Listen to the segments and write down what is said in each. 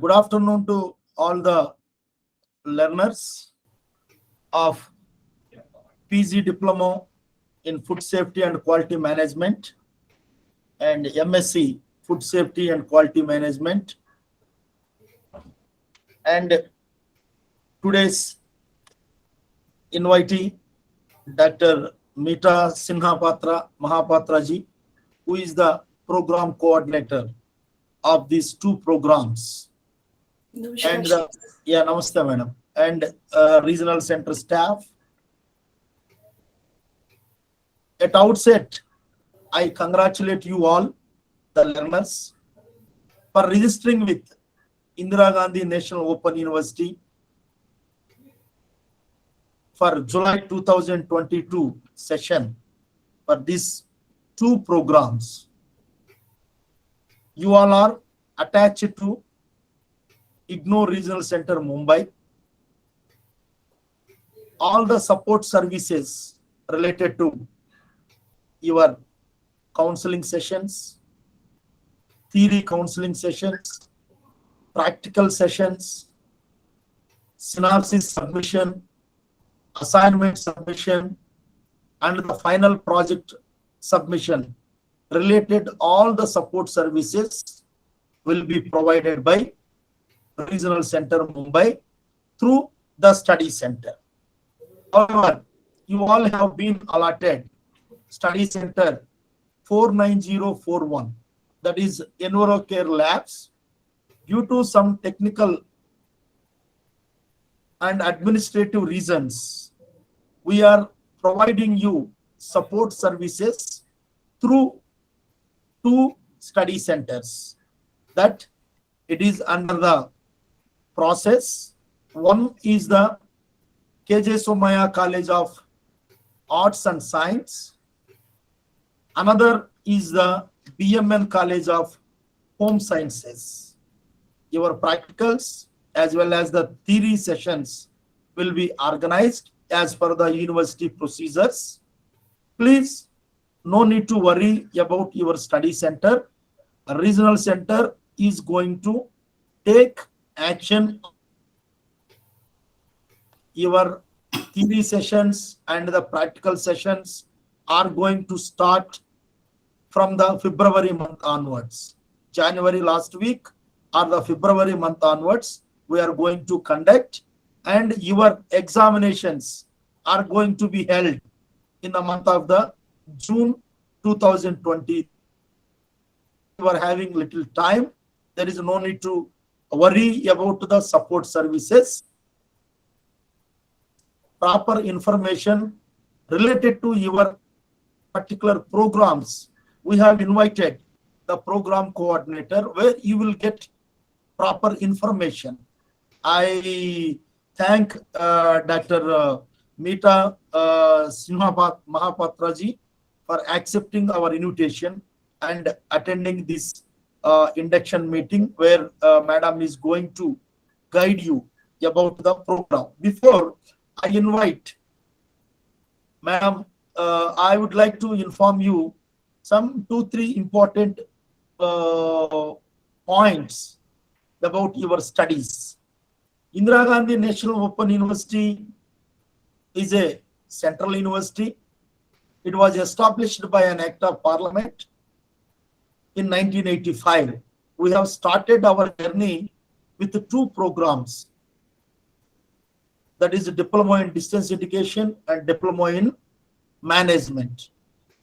Good afternoon to all the learners of PG Diploma in Food Safety and Quality Management and MSc Food Safety and Quality Management. And today's invitee, Dr. Meeta Sinha Mahapatra ji, who is the program coordinator of these two programs. And namaste, madam. And regional center staff. At outset, I congratulate you all, the learners, for registering with Indira Gandhi National Open University for July 2022 session for these two programs. You all are attached to IGNOU Regional Center, Mumbai. All the support services related to your counseling sessions, theory counseling sessions, practical sessions, synopsis submission, assignment submission, and the final project submission related, all the support services will be provided by Regional Center Mumbai through the study center. However, you all have been allotted study center 49041, that is EnviroCare Labs. Due to some technical and administrative reasons, we are providing you support services through two study centers. That it is under the process. One is the KJ Somaya College of Arts and Science. Another is the BMN College of Home Sciences. Your practicals as well as the theory sessions will be organized as per the university procedures. Please, no need to worry about your study center. A regional center is going to take action. Your theory sessions and the practical sessions are going to start from the February month onwards. January last week or the February month onwards, we are going to conduct, and your examinations are going to be held in the month of the June 2020. You are having little time. There is no need to worry about the support services. Proper information related to your particular programs, we have invited the program coordinator where you will get proper information. I thank Dr. Meeta Sinha Mahapatra ji for accepting our invitation and attending this induction meeting where Madam is going to guide you about the program. Before I invite Madam, I would like to inform you some 2-3 important points about your studies. Indira Gandhi National Open University is a central university. It was established by an act of parliament in 1985. We have started our journey with 2 programs. That is a diploma in distance education and diploma in management.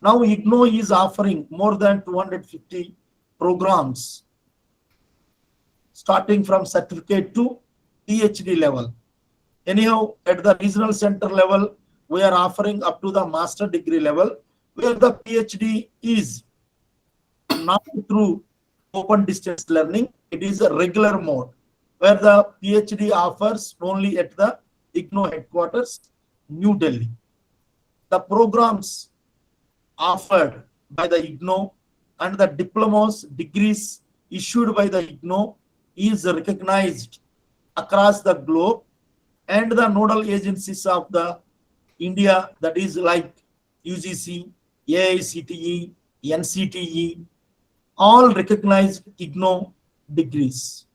Now IGNOU is offering more than 250 programs, starting from certificate to PhD level. Anyhow, at the regional center level, we are offering up to the master degree level, where the PhD is not through open distance learning. It is a regular mode, where the PhD offers only at the IGNOU headquarters, New Delhi. The programs offered by the IGNOU and the diplomas, degrees issued by the IGNOU is recognized across the globe, and the nodal agencies of the India, that is like UGC, AICTE, NCTE, all recognized IGNOU degrees.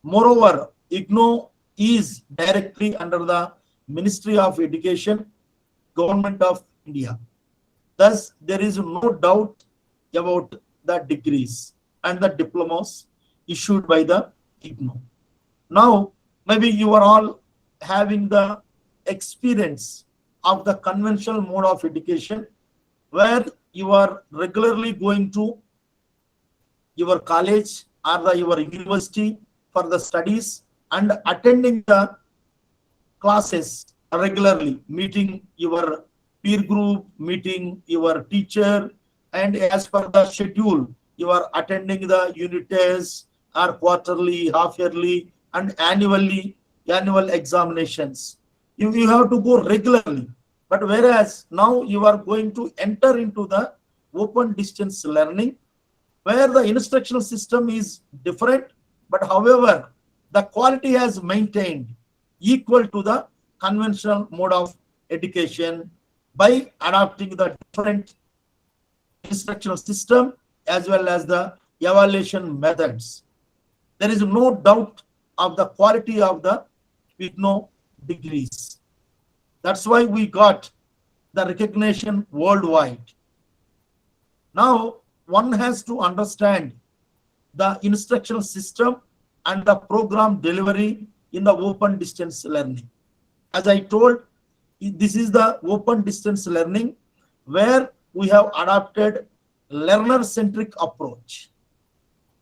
Moreover, IGNOU is directly under the Ministry of Education, Government of India. Thus, there is no doubt about the degrees and the diplomas issued by the IGNOU. Now, maybe you are all having the experience of the conventional mode of education, where you are regularly going to your college or your university for the studies and attending the classes regularly, meeting your peer group, meeting your teacher, and as per the schedule, you are attending the unit tests or quarterly, half yearly, and annual examinations. You have to go regularly. But whereas now you are going to enter into the open distance learning, where the instructional system is different, but however, the quality has maintained equal to the conventional mode of education by adopting the different instructional system as well as the evaluation methods. There is no doubt of the quality of the IGNOU degrees. That's why we got the recognition worldwide. Now, one has to understand the instructional system and the program delivery in the open distance learning. As I told, this is the open distance learning where we have adopted learner-centric approach.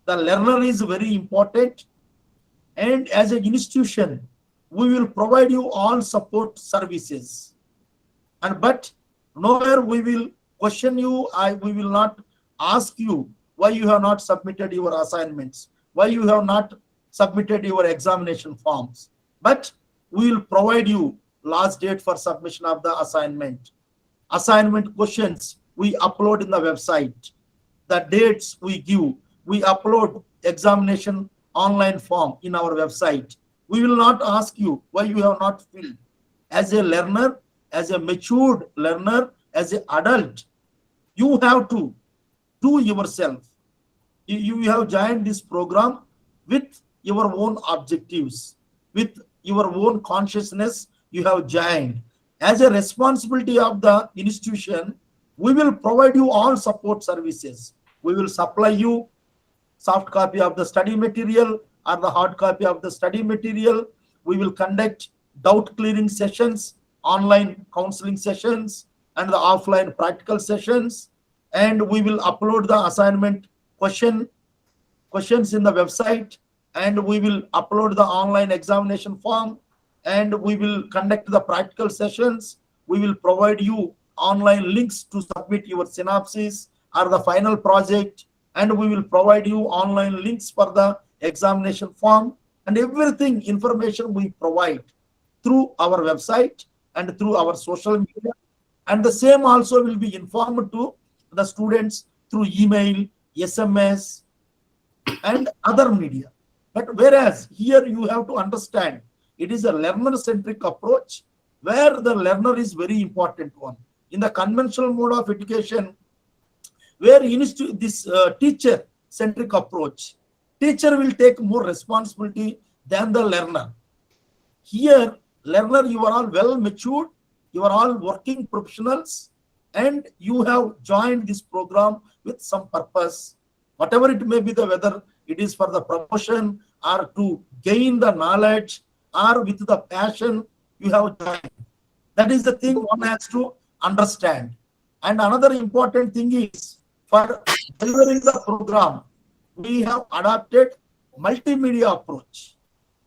The learner is very important, and as an institution, we will provide you all support services. But nowhere we will question you, we will not ask you why you have not submitted your assignments, why you have not submitted your examination forms. But we will provide you last date for submission of the assignment. Assignment questions we upload in the website. The dates we give, we upload examination online form in our website. We will not ask you why you have not filled. As a learner, as a matured learner, as an adult, you have to do yourself. You have joined this program with your own objectives, with your own consciousness. You have joined. As a responsibility of the institution, we will provide you all support services. We will supply you soft copy of the study material or the hard copy of the study material. We will conduct doubt clearing sessions, online counseling sessions, and the offline practical sessions. And we will upload the assignment questions in the website, and we will upload the online examination form, and we will conduct the practical sessions. We will provide you online links to submit your synopsis or the final project, and we will provide you online links for the examination form, and everything information we provide through our website and through our social media. And the same also will be informed to the students through email, SMS, and other media. But whereas here you have to understand, it is a learner-centric approach where the learner is very important one. In the conventional mode of education, where this teacher-centric approach, teacher will take more responsibility than the learner. Here, learner, you are all well matured, you are all working professionals, and you have joined this program with some purpose, whatever it may be, whether it is for the promotion or to gain the knowledge or with the passion you have joined. That is the thing one has to understand. And another important thing is, for delivering the program, we have adopted multimedia approach.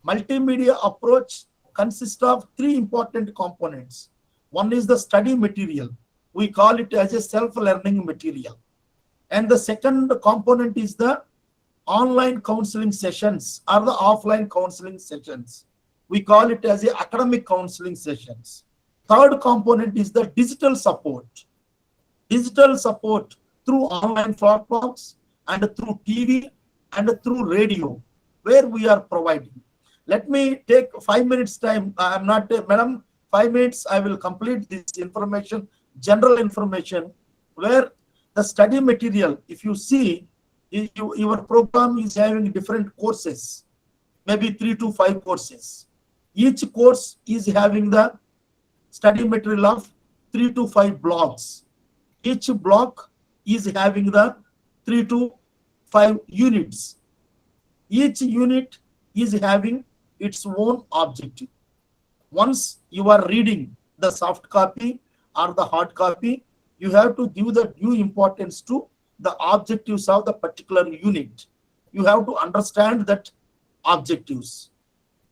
Multimedia approach consists of three important components. One is the study material. We call it as a self-learning material. And the second component is the online counseling sessions or the offline counseling sessions. We call it as a academic counseling sessions. Third component is the digital support. Digital support through online platforms and through TV and through radio, where we are providing. Let me take 5 minutes time. I am not, madam, 5 minutes, I will complete this information, general information, where the study material, if you see, your program is having different courses, maybe 3 to 5 courses. Each course is having the study material of 3 to 5 blocks. Each block is having the 3 to 5 units. Each unit is having its own objective. Once you are reading the soft copy or the hard copy, you have to give the due importance to the objectives of the particular unit. You have to understand that objectives.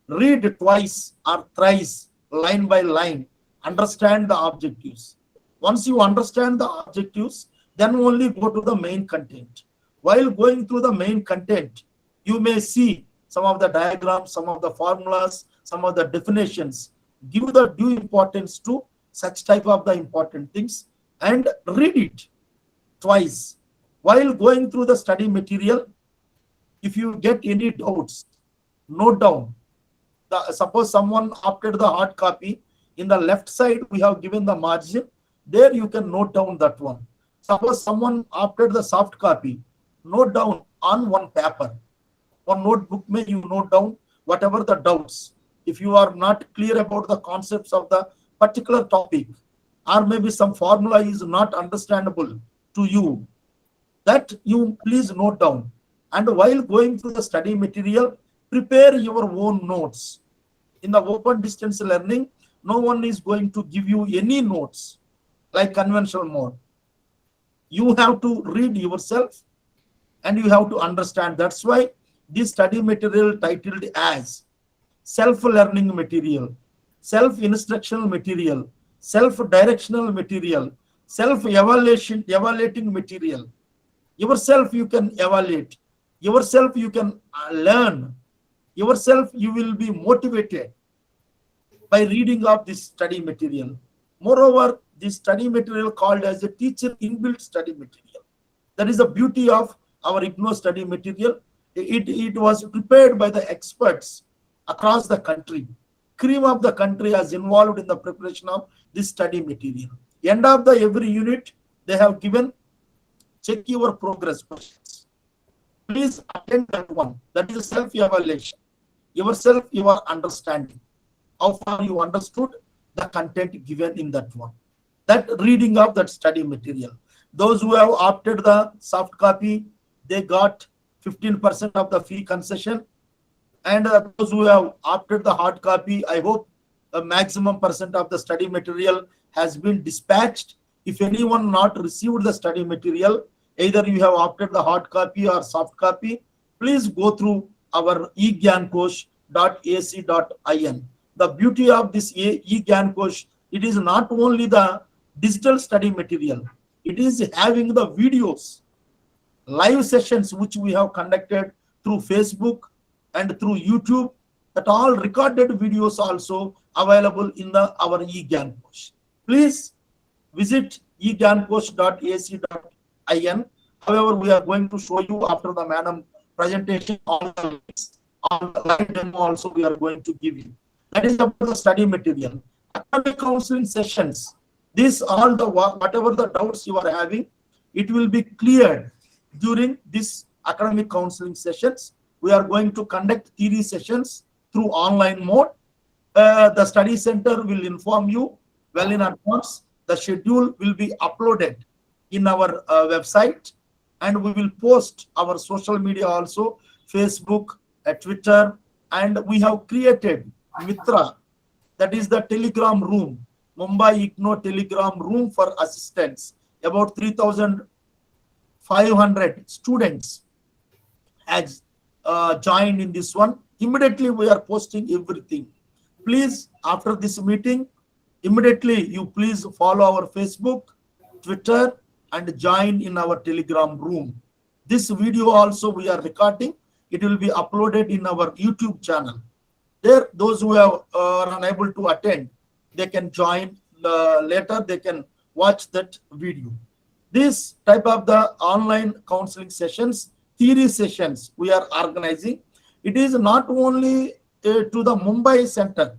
Read twice or thrice, line by line, understand the objectives. Once you understand the objectives, then only go to the main content. While going through the main content, you may see some of the diagrams, some of the formulas, some of the definitions. Give the due importance to such type of the important things and read it twice. While going through the study material, if you get any doubts, note down. Suppose someone opted the hard copy, in the left side we have given the margin. There you can note down that one. Suppose someone opted the soft copy, note down on one paper. One notebook may you note down whatever the doubts. If you are not clear about the concepts of the particular topic, or maybe some formula is not understandable to you, that you please note down. And while going through the study material, prepare your own notes. In the open distance learning, no one is going to give you any notes like conventional mode. You have to read yourself and you have to understand. That's why this study material titled as self-learning material, self-instructional material, self-directional material, evaluating material. Yourself you can evaluate, yourself you can learn, yourself you will be motivated by reading of this study material. Moreover, this study material called as a teacher inbuilt study material. That is the beauty of our IGNOU study material. It was prepared by the experts across the country. Cream of the country has involved in the preparation of this study material. End of the every unit, they have given check your progress questions. Please attend that one. That is self-evaluation. Yourself, you are understanding. How far you understood the content given in that one. That reading of that study material. Those who have opted the soft copy, they got 15% of the fee concession. And those who have opted the hard copy, I hope the maximum percent of the study material has been dispatched. If anyone not received the study material, either you have opted the hard copy or soft copy, please go through our igyankosh.ac.in. The beauty of this eGyankosh, it is not only the digital study material, it is having the videos, live sessions which we have conducted through Facebook and through YouTube, that all recorded videos also available in our eGyankosh. Please visit egyankosh.ac.in. However, we are going to show you after the madam presentation all the links. On the live demo also we are going to give you. That is about the study material. Academic counseling sessions. This all the whatever the doubts you are having, it will be cleared during this academic counseling sessions. We are going to conduct theory sessions through online mode. The study center will inform you well in advance. The schedule will be uploaded in our website, and we will post our social media also, Facebook, Twitter, and we have created Mitra, that is the Telegram room, Mumbai IGNOU Telegram room for assistants. About 3,500 students has joined in this one. Immediately we are posting everything. Please, after this meeting, immediately you please follow our Facebook, Twitter, and join in our Telegram room. This video also we are recording. It will be uploaded in our YouTube channel. There, those who are unable to attend, they can join later. They can watch that video. This type of the online counseling sessions, theory sessions we are organizing. It is not only to the Mumbai center.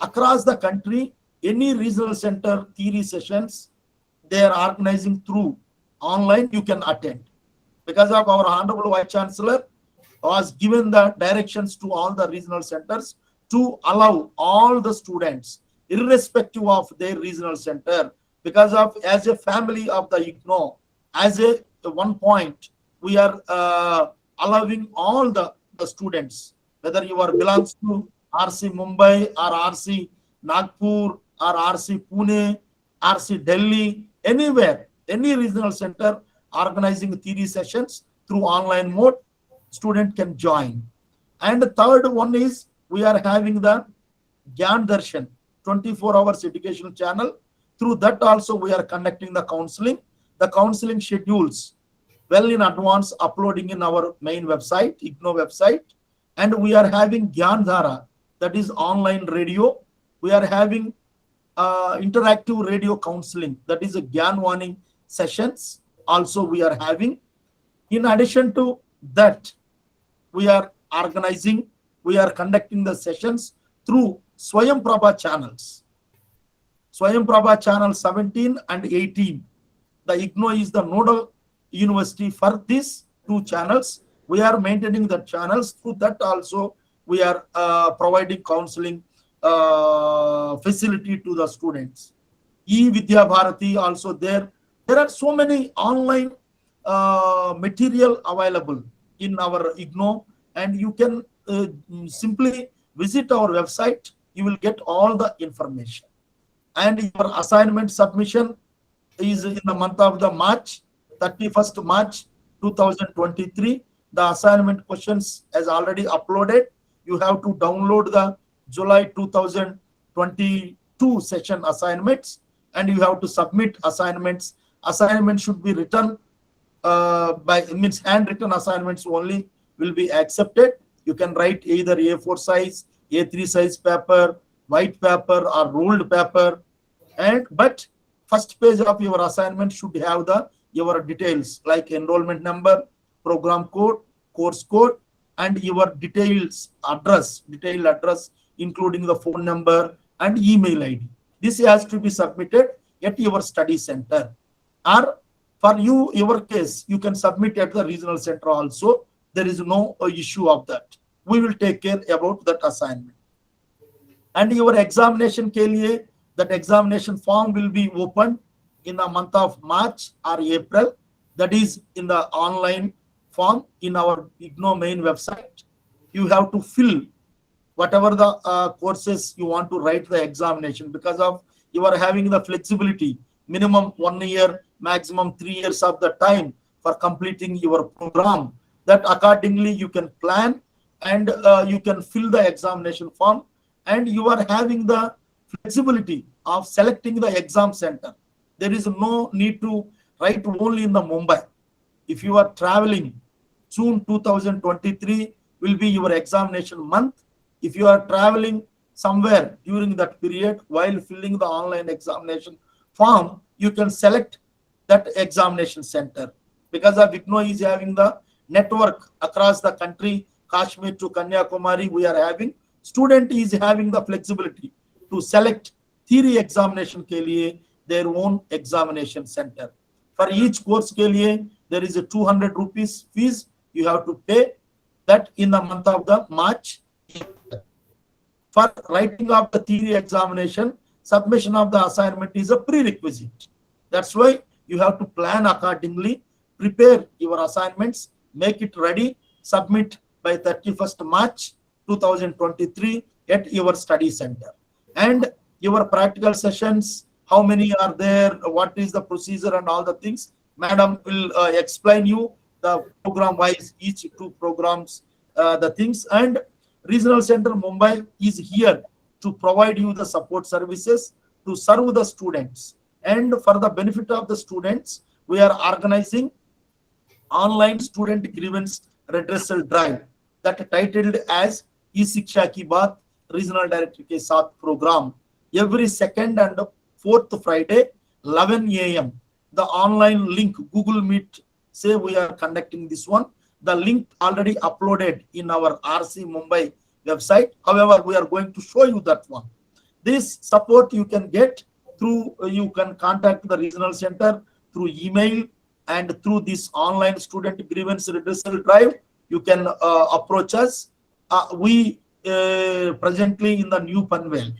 Across the country, any regional center theory sessions, they are organizing through online you can attend. Because of our Honorable Vice Chancellor was given the directions to all the regional centers to allow all the students, irrespective of their regional center, because of as a family of the IGNOU, as a one point, we are allowing all the students, whether you are belongs to RC Mumbai or RC Nagpur or RC Pune, RC Delhi, anywhere, any regional center organizing theory sessions through online mode, student can join. And the third one is we are having the Gyan Darshan 24 hours educational channel. Through that also we are conducting the counseling. The counseling schedules well in advance uploading in our main website, IGNOU website. And we are having Gyan Dhara, that is online radio. We are having interactive radio counseling, that is a Gyan Warning sessions also we are having. In addition to that, we are organizing, we are conducting the sessions through Swayam Prabha channels. Swayam Prabha channel 17 and 18. The IGNOU is the nodal university for these two channels. We are maintaining the channels. Through that also, we are providing counseling facility to the students. E-Vidya Bharati also there. There are so many online material available in our IGNOU, and you can simply visit our website. You will get all the information. And your assignment submission is in the month of the March, 31st March 2023. The assignment questions is already uploaded. You have to download the July 2022 session assignments, and you have to submit assignments. Assignment should be written means handwritten assignments only will be accepted. You can write either A4 size, A3 size paper, white paper or ruled paper. But first page of your assignment should have your details like enrollment number, program code, course code, and your detailed address, including the phone number and email ID. This has to be submitted at your study center. Or for your case, you can submit at the regional center also. There is no issue of that. We will take care about that assignment. And your examination ke liye, that examination form will be opened in the month of March or April. That is in the online form in our IGNOU main website. You have to fill whatever the courses you want to write the examination, because of you are having the flexibility, minimum 1 year, maximum 3 years of the time for completing your program. That accordingly you can plan, and you can fill the examination form, and you are having the flexibility of selecting the exam center. There is no need to write only in the Mumbai. If you are traveling, June 2023 will be your examination month. If you are traveling somewhere during that period while filling the online examination form, you can select that examination center. Because of IGNOU is having the network across the country, Kashmir to Kanyakumari, we are having. Student is having the flexibility to select theory examination ke liye their own examination center. For each course ke liye, there is a 200 rupees fees you have to pay. That in the month of the March. For writing of the theory examination, submission of the assignment is a prerequisite. That's why you have to plan accordingly, prepare your assignments, make it ready, submit by 31st March 2023 at your study center. And your practical sessions, how many are there, what is the procedure and all the things, madam will explain you the program wise, each two programs, the things. And Regional Center Mumbai is here to provide you the support services to serve the students. And for the benefit of the students, we are organizing online student grievance redressal drive that titled as E-Shiksha Ki Baat Regional Director Ke Saath program. Every second and fourth Friday, 11 a.m. The online link, Google Meet, say we are conducting this one. The link already uploaded in our RC Mumbai website. However, we are going to show you that one. This support you can get through, you can contact the regional center through email and through this online student grievance redressal drive, you can approach us. We presently in the new Panvel.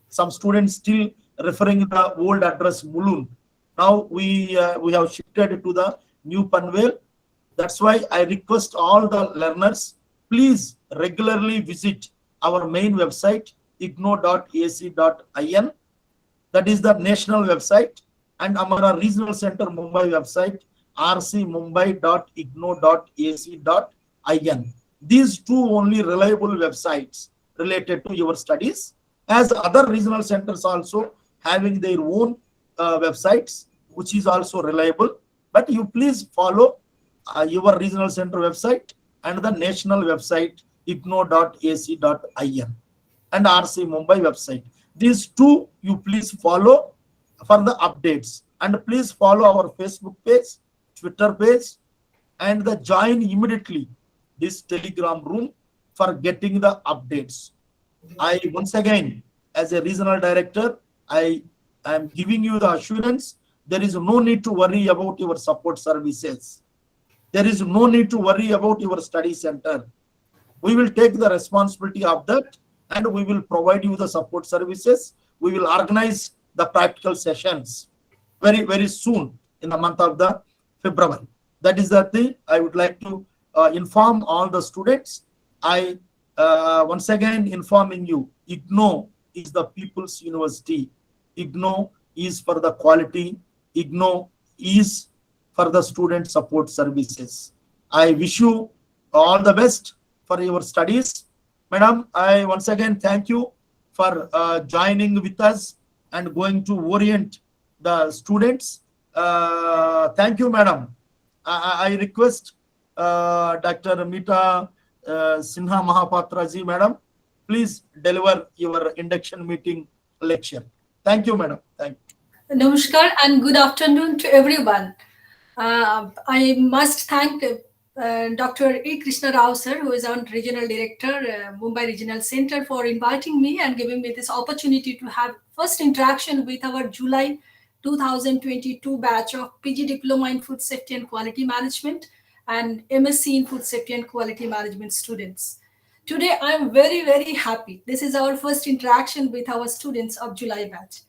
Some students still referring the old address Mulund. Now we have shifted to the new Panvel. That's why I request all the learners, please regularly visit our main website, ignou.ac.in. That is the national website, and our regional center Mumbai website, rcmumbai.ignou.ac.in. These two only reliable websites related to your studies, as other regional centers also having their own websites, which is also reliable. But you please follow your regional center website and the national website, ignou.ac.in, and RC Mumbai website. These two you please follow for the updates, and please follow our Facebook page, Twitter page, and the join immediately this Telegram room for getting the updates. I once again, as a regional director, I am giving you the assurance there is no need to worry about your support services. There is no need to worry about your study center. We will take the responsibility of that, and we will provide you the support services. We will organize the practical sessions very, very soon in the month of the February. That is the thing I would like to inform all the students. I once again informing you, IGNOU is the People's University. IGNOU is for the quality. IGNOU is for the student support services. I wish you all the best for your studies. Madam, I once again thank you for joining with us and going to orient the students. Thank you, madam. I request Dr. Mita Sinha Mahapatra ji, madam, please deliver your induction meeting lecture. Thank you, madam. Thank you. Namaskar and good afternoon to everyone. I must thank Dr. E. Krishna Rao sir, who is our regional director, Mumbai Regional Center, for inviting me and giving me this opportunity to have first interaction with our July 2022 batch of PG Diploma in Food Safety and Quality Management and MSc in Food Safety and Quality Management students. Today, I am very, very happy. This is our first interaction with our students of July batch.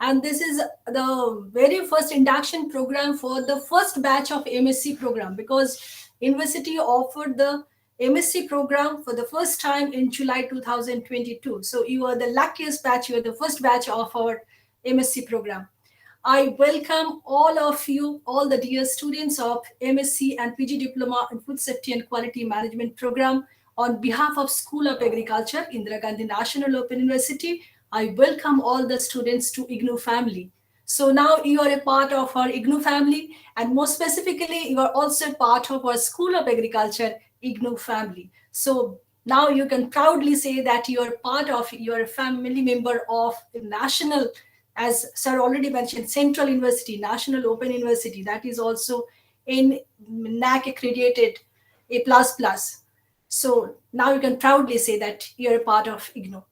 And this is the very first induction program for the first batch of MSc program, because university offered the MSc program for the first time in July 2022. So you are the luckiest batch. You are the first batch of our MSc program. I welcome all of you, all the dear students of MSc and PG Diploma in Food Safety and Quality Management program on behalf of School of Agriculture, Indira Gandhi National Open University. I welcome all the students to IGNOU family. So now you are a part of our IGNOU family, and more specifically, you are also part of our School of Agriculture, IGNOU family. So now you can proudly say that you are part of, you are a family member of the national, as sir already mentioned, Central University, National Open University, that is also in NAC accredited A++. So now you can proudly say that you're a part of IGNOU.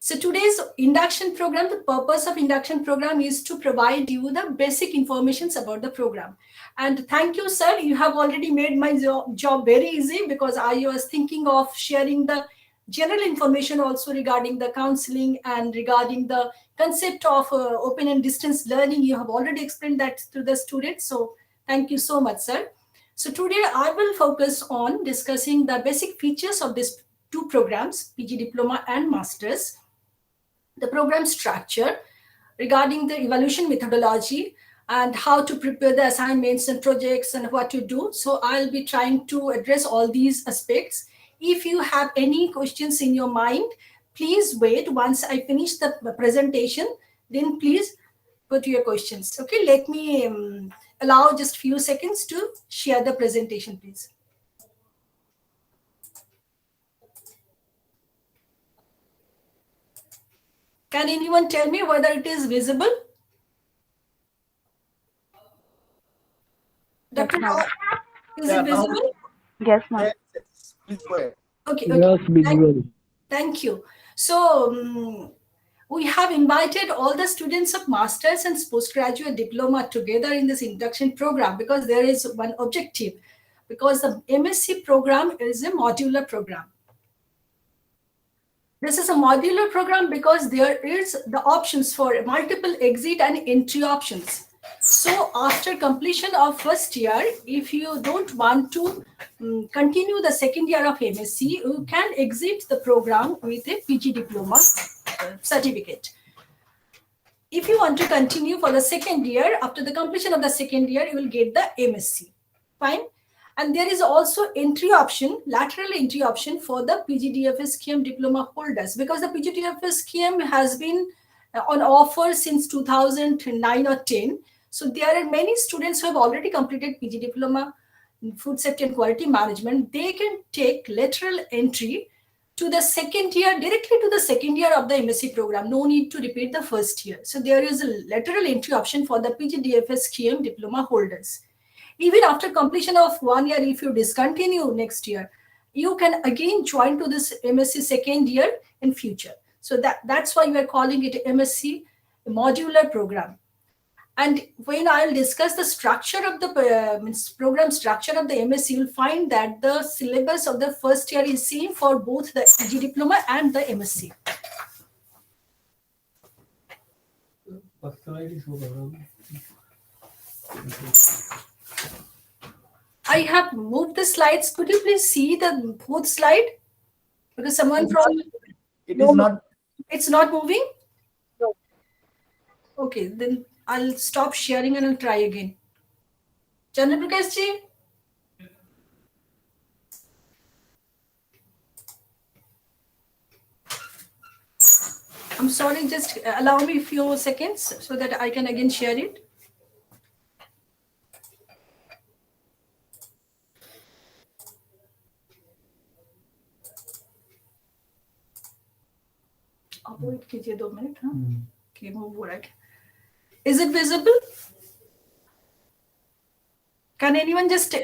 So today's induction program, the purpose of induction program is to provide you the basic informations about the program. And thank you, sir. You have already made my job very easy, because I was thinking of sharing the general information also regarding the counseling and regarding the concept of open and distance learning. You have already explained that to the students. So thank you so much, sir. So today I will focus on discussing the basic features of these two programs, PG Diploma and Masters, the program structure, regarding the evaluation methodology, and how to prepare the assignments and projects and what to do. So I'll be trying to address all these aspects. If you have any questions in your mind, please wait. Once I finish the presentation, then please put your questions. Okay, let me allow just few seconds to share the presentation, please. Can anyone tell me whether it is visible? Dr. Rao, is it visible? Yes, ma'am. Please go ahead. Okay. Yes, visible. Thank you. So we have invited all the students of masters and postgraduate diploma together in this induction program because there is one objective, because the MSc program is a modular program. This is a modular program because there is the options for multiple exit and entry options. So after completion of first year, if you don't want to continue the second year of MSc, you can exit the program with a PG diploma certificate. If you want to continue for the second year, after the completion of the second year, you will get the MSc. Fine. And there is also entry option, lateral entry option for the PGDFSQM diploma holders, because the PGDFSQM has been on offer since 2009 or 10. So there are many students who have already completed PG diploma in food safety and quality management. They can take lateral entry to the second year, directly to the second year of the MSc program. No need to repeat the first year. So there is a lateral entry option for the PGDFSQM diploma holders. Even after completion of 1 year, if you discontinue next year, you can again join to this MSc second year in future. So that's why we are calling it MSc modular program. And when I'll discuss the structure of the program structure of the MSc, you'll find that the syllabus of the first year is same for both the PG diploma and the MSc. I have moved the slides. Could you please see the both slide? Because someone from it is not. It's not moving? No. Okay, then I'll stop sharing and I'll try again. Chandra Prakash ji? I'm sorry, just allow me a few seconds so that I can again share it. Wait, कीजिए 2 minutes. Okay, move right. Is it visible? Can anyone just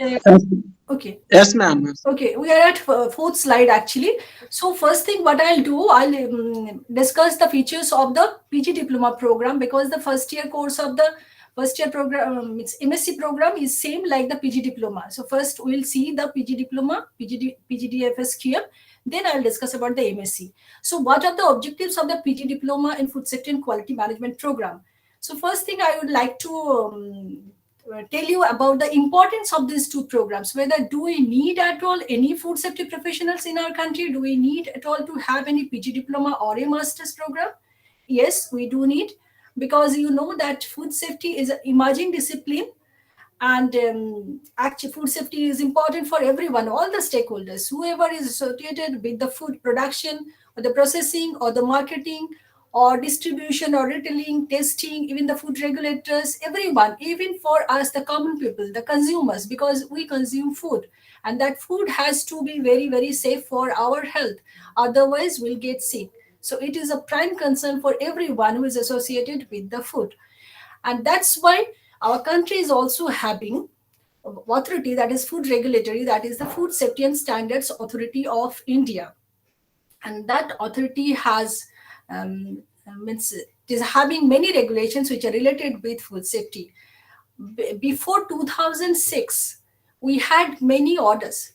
okay? Yes, ma'am. Okay, we are at fourth slide actually. So first thing, what I'll do, I'll discuss the features of the PG diploma program, because the first year course of the first year program, it's MSc program, is same like the PG diploma. So first we'll see the PG diploma, PGDFSQM. Then I'll discuss about the MSc. So what are the objectives of the PG diploma in food safety and quality management program? So first thing I would like to tell you about the importance of these two programs. Whether do we need at all any food safety professionals in our country? Do we need at all to have any PG diploma or a master's program? Yes, we do need, because you know that food safety is an emerging discipline. And actually, food safety is important for everyone, all the stakeholders, whoever is associated with the food production or the processing or the marketing or distribution or retailing, testing, even the food regulators, everyone, even for us, the common people, the consumers, because we consume food. And that food has to be very, very safe for our health. Otherwise, we'll get sick. So it is a prime concern for everyone who is associated with the food. And that's why our country is also having authority, that is food regulatory, that is the Food Safety and Standards Authority of India. And that authority has is having many regulations which are related with food safety. Before 2006, we had many orders,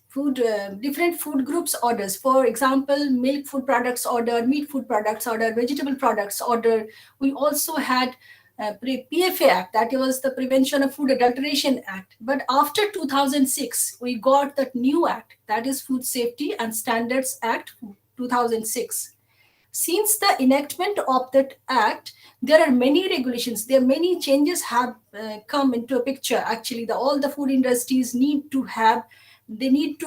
different food groups orders. For example, milk food products order, meat food products order, vegetable products order. We also had PFA Act, that was the Prevention of Food Adulteration Act. But after 2006, we got that new act, that is Food Safety and Standards Act 2006. Since the enactment of that act, there are many regulations, there are many changes have come into a picture. Actually, all the food industries need to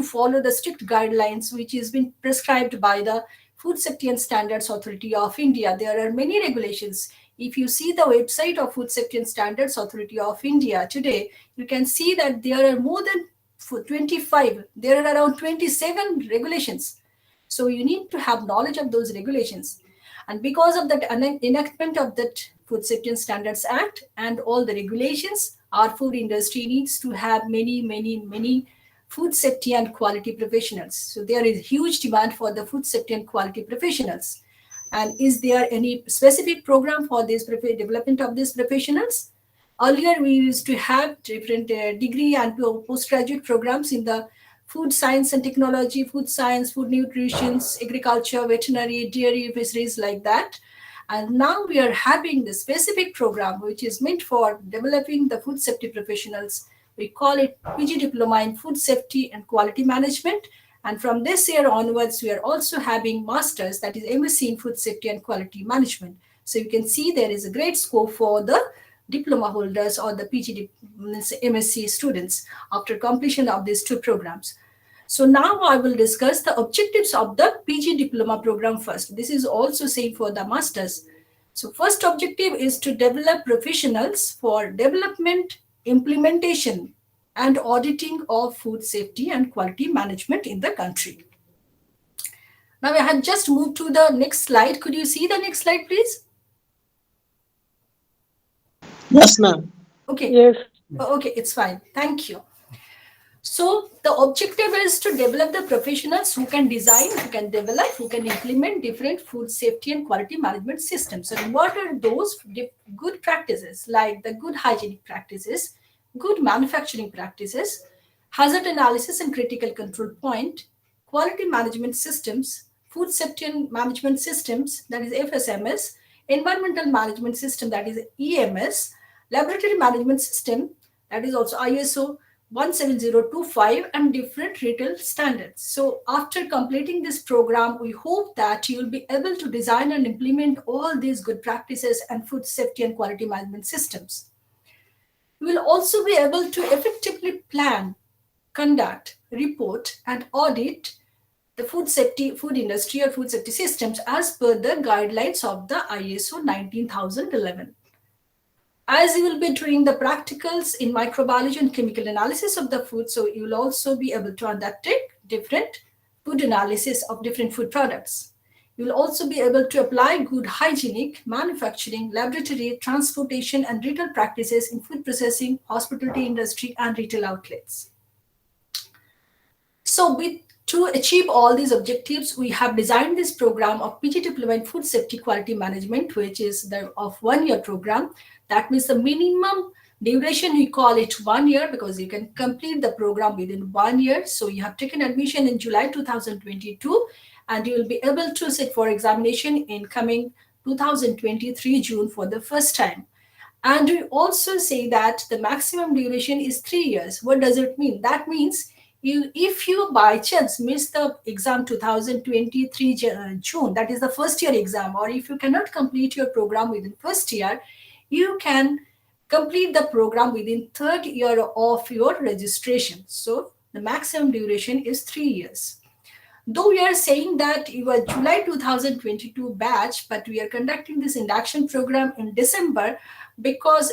follow the strict guidelines which has been prescribed by the Food Safety and Standards Authority of India. There are many regulations. If you see the website of Food Safety and Standards Authority of India today, you can see that there are more than 25, there are around 27 regulations. So you need to have knowledge of those regulations. And because of that enactment of that Food Safety and Standards Act and all the regulations, our food industry needs to have many food safety and quality professionals. So there is huge demand for the food safety and quality professionals. And is there any specific program for this development of these professionals? Earlier, we used to have different degree and postgraduate programs in the food science and technology, food science, food nutrition, agriculture, veterinary, dairy, fisheries, like that. And now we are having the specific program which is meant for developing the food safety professionals. We call it PG Diploma in Food Safety and Quality Management. And from this year onwards, we are also having masters, that is MSc in Food Safety and Quality Management. So you can see there is a great scope for the diploma holders or the MSc students after completion of these two programs. So now I will discuss the objectives of the PG diploma program first. This is also same for the masters. So first objective is to develop professionals for development, implementation, and auditing of food safety and quality management in the country. Now I had just moved to the next slide. Could you see the next slide, please? Yes, ma'am. Okay. Yes. Okay, it's fine. Thank you. So the objective is to develop the professionals who can design, who can develop, who can implement different food safety and quality management systems. So what are those good practices, like the good hygienic practices, good manufacturing practices, hazard analysis and critical control point, quality management systems, food safety and management systems, that is FSMS, environmental management system, that is EMS, laboratory management system, that is also ISO 17025, and different retail standards. So after completing this program, we hope that you will be able to design and implement all these good practices and food safety and quality management systems. You will also be able to effectively plan, conduct, report, and audit the food industry or food safety systems as per the guidelines of the ISO 19011. As you will be doing the practicals in microbiology and chemical analysis of the food, so you will also be able to undertake different food analysis of different food products. You will also be able to apply good hygienic, manufacturing, laboratory, transportation, and retail practices in food processing, hospitality industry, and retail outlets. So to achieve all these objectives, we have designed this program of PG Diploma in Food Safety Quality Management, which is the one-year program. That means the minimum duration, we call it 1 year, because you can complete the program within 1 year. So you have taken admission in July 2022, and you will be able to sit for examination in coming 2023 June for the first time. And we also say that the maximum duration is 3 years. What does it mean? That means if you by chance miss the exam 2023 June, that is the first year exam, or if you cannot complete your program within first year, you can complete the program within third year of your registration. So the maximum duration is 3 years. Though we are saying that you are July 2022 batch, but we are conducting this induction program in December, because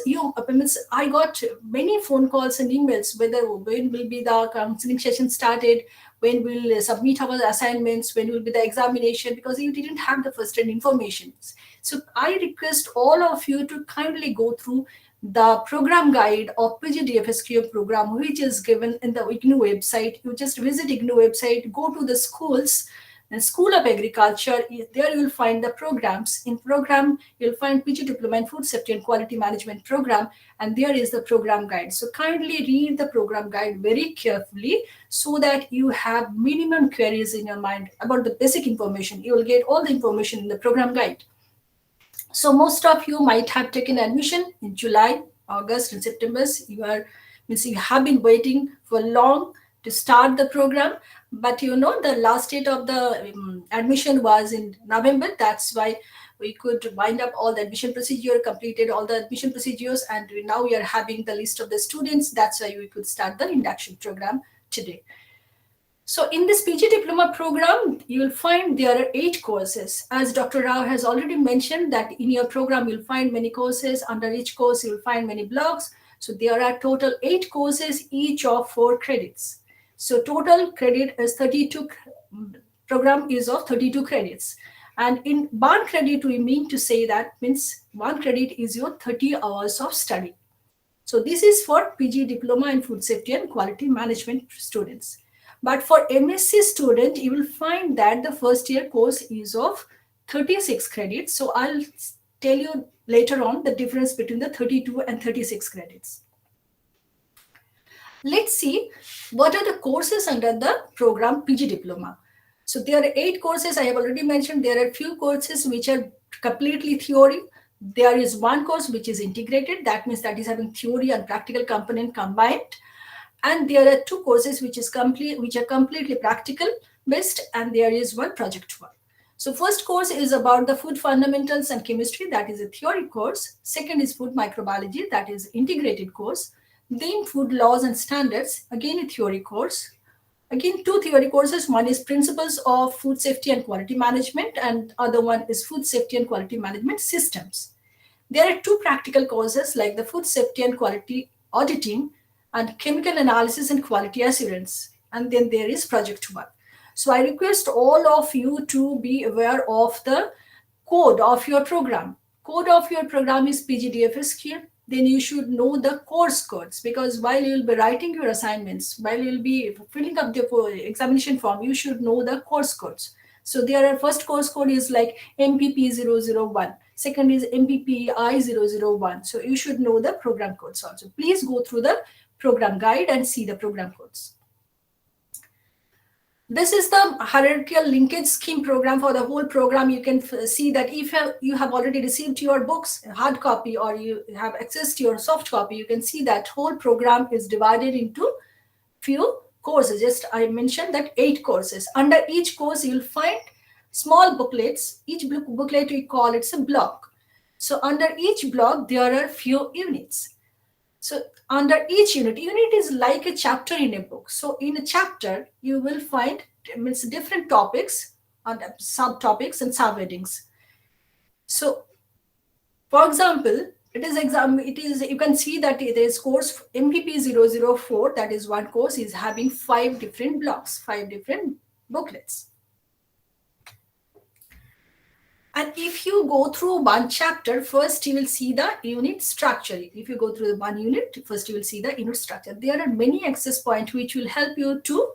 I got many phone calls and emails whether when will be the counseling session started, when we'll submit our assignments, when will be the examination, because you didn't have the first hand information. So I request all of you to kindly go through the program guide of PGDFSQM program, which is given in the IGNOU website. You just visit IGNOU website, go to the schools, and School of Agriculture. There you will find the programs. In program, you'll find PG Diploma in Food Safety and Quality Management program, and there is the program guide. So kindly read the program guide very carefully so that you have minimum queries in your mind about the basic information. You will get all the information in the program guide. So most of you might have taken admission in July, August, and September. You have been waiting for long to start the program, but the last date of the admission was in November. That's why we could wind up all the admission procedure, completed all the admission procedures, and now we are having the list of the students. That's why we could start the induction program today. So in this PG Diploma program, you will find there are 8 courses. As Dr. Rao has already mentioned, that in your program, you'll find many courses. Under each course, you'll find many blocks. So there are total 8 courses, each of 4 credits. So total credit is 32, program is of 32 credits. And in 1 credit, we mean to say that means 1 credit is your 30 hours of study. So this is for PG Diploma in Food Safety and Quality Management students. But for MSc student, you will find that the first year course is of 36 credits. So I'll tell you later on the difference between the 32 and 36 credits. Let's see what are the courses under the program PG Diploma. So there are 8 courses I have already mentioned. There are few courses which are completely theory. There is one course which is integrated. That means that is having theory and practical component combined. And there are 2 courses which are completely practical based, and there is one project work. So first course is about the food fundamentals and chemistry. That is a theory course. Second is food microbiology. That is integrated course. Then food laws and standards, again a theory course. Again, 2 theory courses. One is principles of food safety and quality management, and other one is food safety and quality management systems. There are 2 practical courses like the food safety and quality auditing and chemical analysis and quality assurance. And then there is project work. So I request all of you to be aware of the code of your program. Code of your program is PGDFSQM. Then you should know the course codes, because while you will be writing your assignments, while you will be filling up the examination form, you should know the course codes. So there are first course code is like MPP001. Second is MPPI001. So you should know the program codes also. Please go through the program guide and see the program codes. This is the hierarchical linkage scheme program for the whole program. You can see that if you have already received your books, hard copy, or you have access to your soft copy, you can see that whole program is divided into few courses. Just I mentioned that 8 courses. Under each course, you'll find small booklets. Each booklet we call it's a block. So under each block, there are few units. So under each unit is like a chapter in a book. So in a chapter, you will find different topics and subtopics and subheadings. So for example, you can see that it is course MPP004, that is one course, is having 5 different blocks, 5 different booklets. And if you go through one chapter, first you will see the unit structure. If you go through the one unit, first you will see the unit structure. There are many access points which will help you to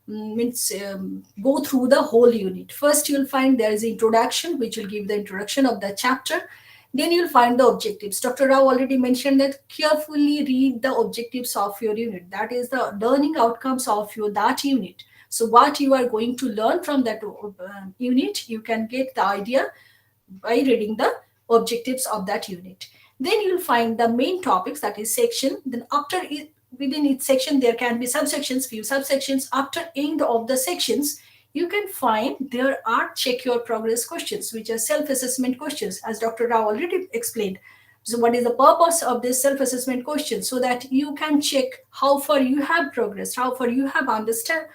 go through the whole unit. First, you'll find there is an introduction, which will give the introduction of the chapter. Then you'll find the objectives. Dr. Rao already mentioned that carefully read the objectives of your unit. That is the learning outcomes of that unit. So what you are going to learn from that unit, you can get the idea by reading the objectives of that unit. Then you'll find the main topics, that is section. Then after within each section, there can be subsections, few subsections. After end of the sections, you can find there are check your progress questions, which are self-assessment questions, as Dr. Rao already explained. So what is the purpose of this self-assessment question? So that you can check how far you have progressed, how far you have understood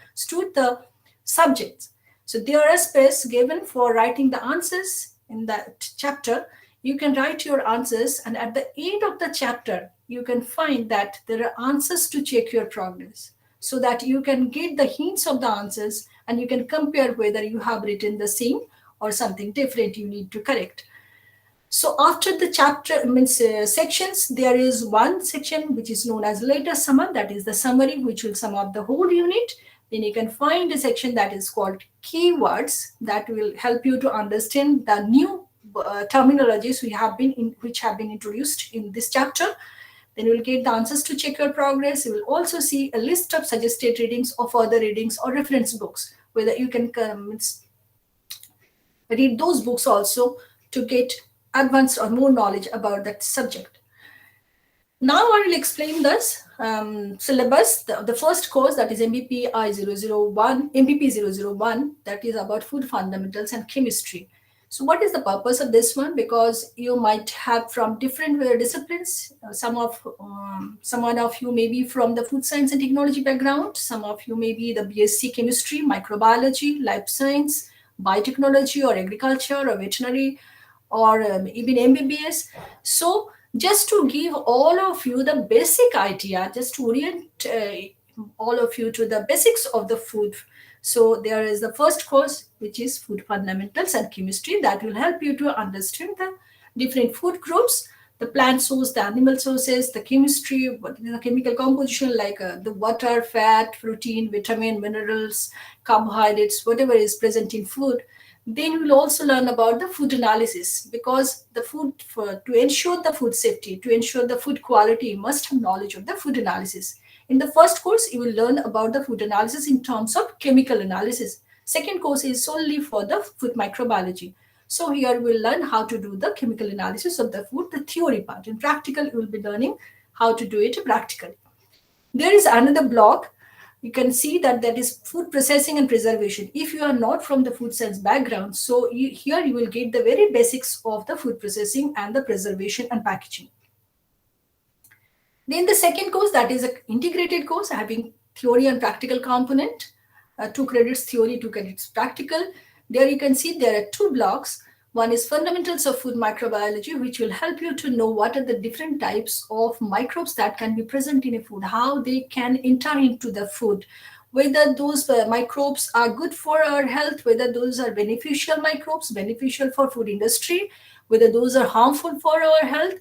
the subjects. So there are space given for writing the answers in that chapter. You can write your answers, and at the end of the chapter, you can find that there are answers to check your progress, so that you can get the hints of the answers and you can compare whether you have written the same or something different you need to correct. So after the chapter sections, there is one section which is known as later summer, that is the summary which will sum up the whole unit. Then you can find a section that is called keywords, that will help you to understand the new terminologies which have been introduced in this chapter. Then you will get the answers to check your progress. You will also see a list of suggested readings or further readings or reference books, whether you can read those books also to get advanced or more knowledge about that subject. Now I will explain this syllabus. The first course, that is MPP001, that is about food fundamentals and chemistry. So what is the purpose of this one? Because you might have from different disciplines. Someone of you may be from the food science and technology background. Some of you may be the BSc chemistry, microbiology, life science, biotechnology, or agriculture, or veterinary, or even MBBS. So just to give all of you the basic idea, just to orient all of you to the basics of the food. So there is the first course, which is food fundamentals and chemistry, that will help you to understand the different food groups, the plant source, the animal sources, the chemistry, the chemical composition, like the water, fat, protein, vitamin, minerals, carbohydrates, whatever is present in food. Then we will also learn about the food analysis, because the food, to ensure the food safety, to ensure the food quality, you must have knowledge of the food analysis. In the first course, you will learn about the food analysis in terms of chemical analysis. Second course is solely for the food microbiology. So here we'll learn how to do the chemical analysis of the food, the theory part. In practical, you will be learning how to do it practically. There is another block. You can see that is food processing and preservation. If you are not from the food science background, so here you will get the very basics of the food processing and the preservation and packaging. Then the second course, that is an integrated course having theory and practical component, 2 credits theory, 2 credits practical. There you can see there are 2 blocks. One is fundamentals of food microbiology, which will help you to know what are the different types of microbes that can be present in a food, how they can enter into the food, whether those microbes are good for our health, whether those are beneficial microbes, beneficial for food industry, whether those are harmful for our health.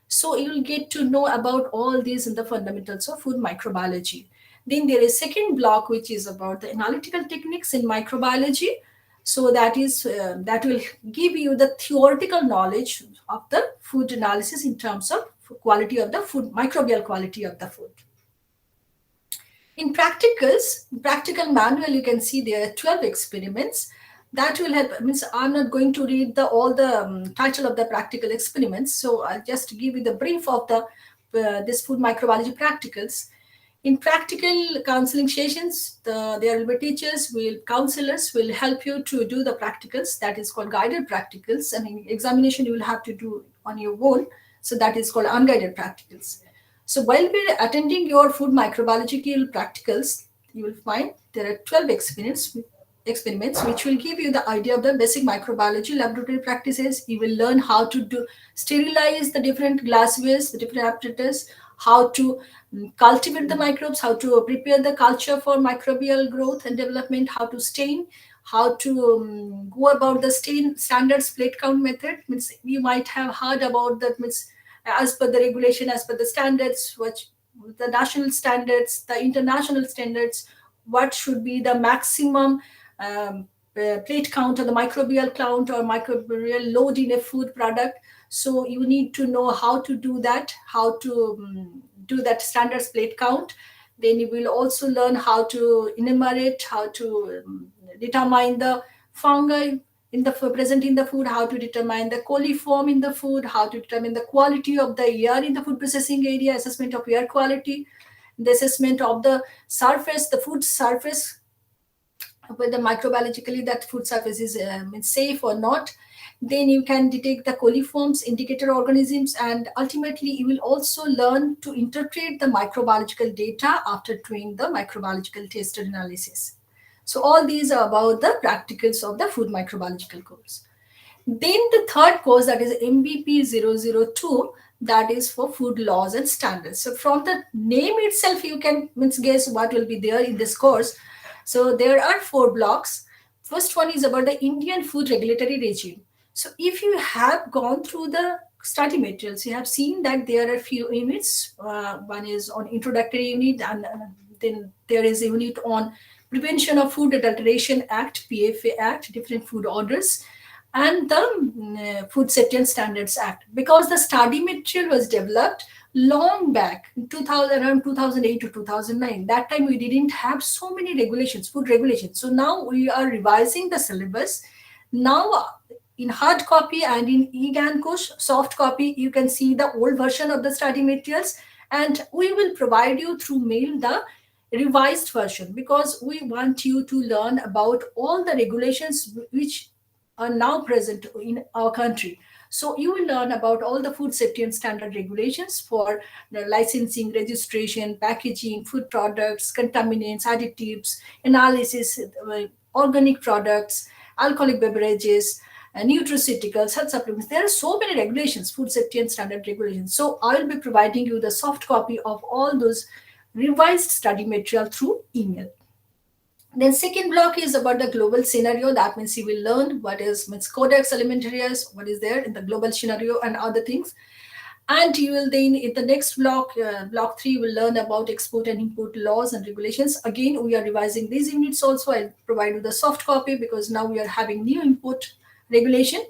So you will get to know about all these in the fundamentals of food microbiology. Then there is second block, which is about the analytical techniques in microbiology. So that will give you the theoretical knowledge of the food analysis in terms of quality of the food, microbial quality of the food. In practical manual, you can see there are 12 experiments that will help. Means I'm not going to read all the title of the practical experiments, so I'll just give you the brief of the this food microbiology practicals. In practical counseling sessions, there will be teachers, counselors will help you to do the practicals. That is called guided practicals, and in examination you will have to do on your own. So that is called unguided practicals. So while we're attending your food microbiological practicals, you will find there are 12 experiments which will give you the idea of the basic microbiology laboratory practices. You will learn how to sterilize the different glasswares, the different apparatus, how to cultivate the microbes, how to prepare the culture for microbial growth and development, how to stain, how to go about the stain standards plate count method. Means you might have heard about that. Means as per the regulation, as per the standards, which the national standards, the international standards, what should be the maximum plate count or the microbial count or microbial load in a food product. So you need to know how to do that, how to do that standards plate count. Then you will also learn how to enumerate, how to determine the fungi present in the food, how to determine the coliform in the food, how to determine the quality of the air in the food processing area, assessment of air quality, the assessment of the surface, the food surface, whether microbiologically that food surface is safe or not. Then you can detect the coliforms, indicator organisms, and ultimately you will also learn to interpret the microbiological data after doing the microbiological test analysis. So all these are about the practicals of the food microbiological course. Then the third course, that is MBP 002, that is for food laws and standards. So from the name itself, you can guess what will be there in this course. So there are 4 blocks. First one is about the Indian food regulatory regime. So if you have gone through the study materials, you have seen that there are few units. One is on introductory unit, and then there is a unit on Prevention of Food Adulteration Act, PFA Act, different food orders, and the Food Safety and Standards Act. Because the study material was developed long back, around 2008 to 2009. That time we didn't have so many regulations, food regulations. So now we are revising the syllabus. Now in hard copy and in IGNOU soft copy, you can see the old version of the study materials, and we will provide you through mail the revised version, because we want you to learn about all the regulations which are now present in our country. So you will learn about all the food safety and standard regulations for the licensing, registration, packaging, food products, contaminants, additives, analysis, organic products, alcoholic beverages, nutraceuticals, health supplements. There are so many regulations, food safety and standard regulations. So I will be providing you the soft copy of all those revised study material through email. Then second block is about the global scenario. That means you will learn what is Codex Alimentarius, what is there in the global scenario and other things. And you will then, in the next block, block 3, will learn about export and import laws and regulations. Again, we are revising these units also. I'll provide you the soft copy because now we are having new import regulation.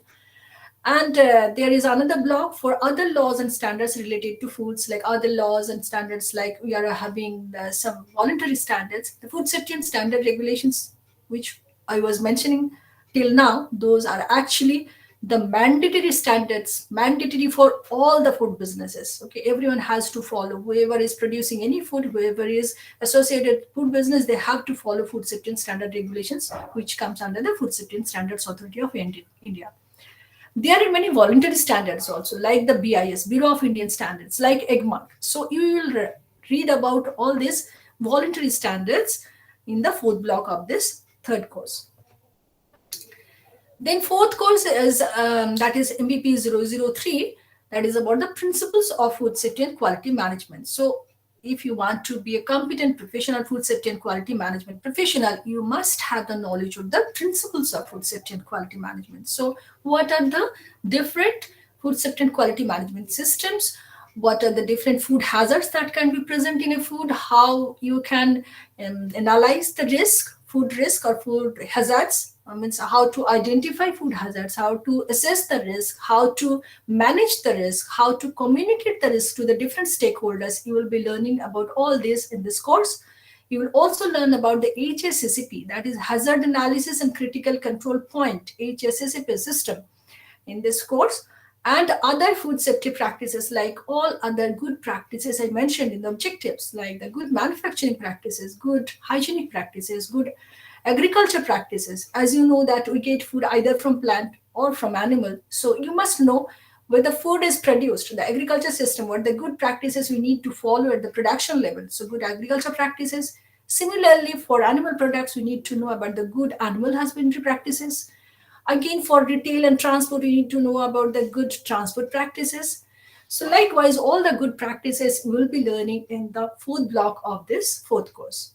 And there is another block for other laws and standards related to foods, like other laws and standards, like we are having some voluntary standards, the food safety and standard regulations, which I was mentioning till now. Those are actually the mandatory standards, mandatory for all the food businesses. Okay, everyone has to follow. Whoever is producing any food, whoever is associated food business, they have to follow food safety and standard regulations, which comes under the Food Safety and Standards Authority of India. There are many voluntary standards also, like the BIS, Bureau of Indian Standards, like IGNOU. So you will read about all these voluntary standards in the fourth block of this third course. Then fourth course is that is MBP 003, that is about the principles of food safety and quality management. So if you want to be a competent professional food safety and quality management professional, you must have the knowledge of the principles of food safety and quality management. So what are the different food safety and quality management systems? What are the different food hazards that can be present in a food? How you can analyze the risk, food risk or food hazards, means how to identify food hazards, how to assess the risk, how to manage the risk, how to communicate the risk to the different stakeholders. You will be learning about all this in this course. You will also learn about the HACCP, that is Hazard Analysis and Critical Control Point, HACCP system in this course, and other food safety practices, like all other good practices I mentioned in the objectives, like the good manufacturing practices, good hygienic practices, good agriculture practices. As you know that we get food either from plant or from animal, so you must know where the food is produced, the agriculture system, what the good practices we need to follow at the production level. So good agriculture practices. Similarly, for animal products, we need to know about the good animal husbandry practices. Again, for retail and transport, we need to know about the good transport practices. So likewise, all the good practices we will be learning in the fourth block of this fourth course.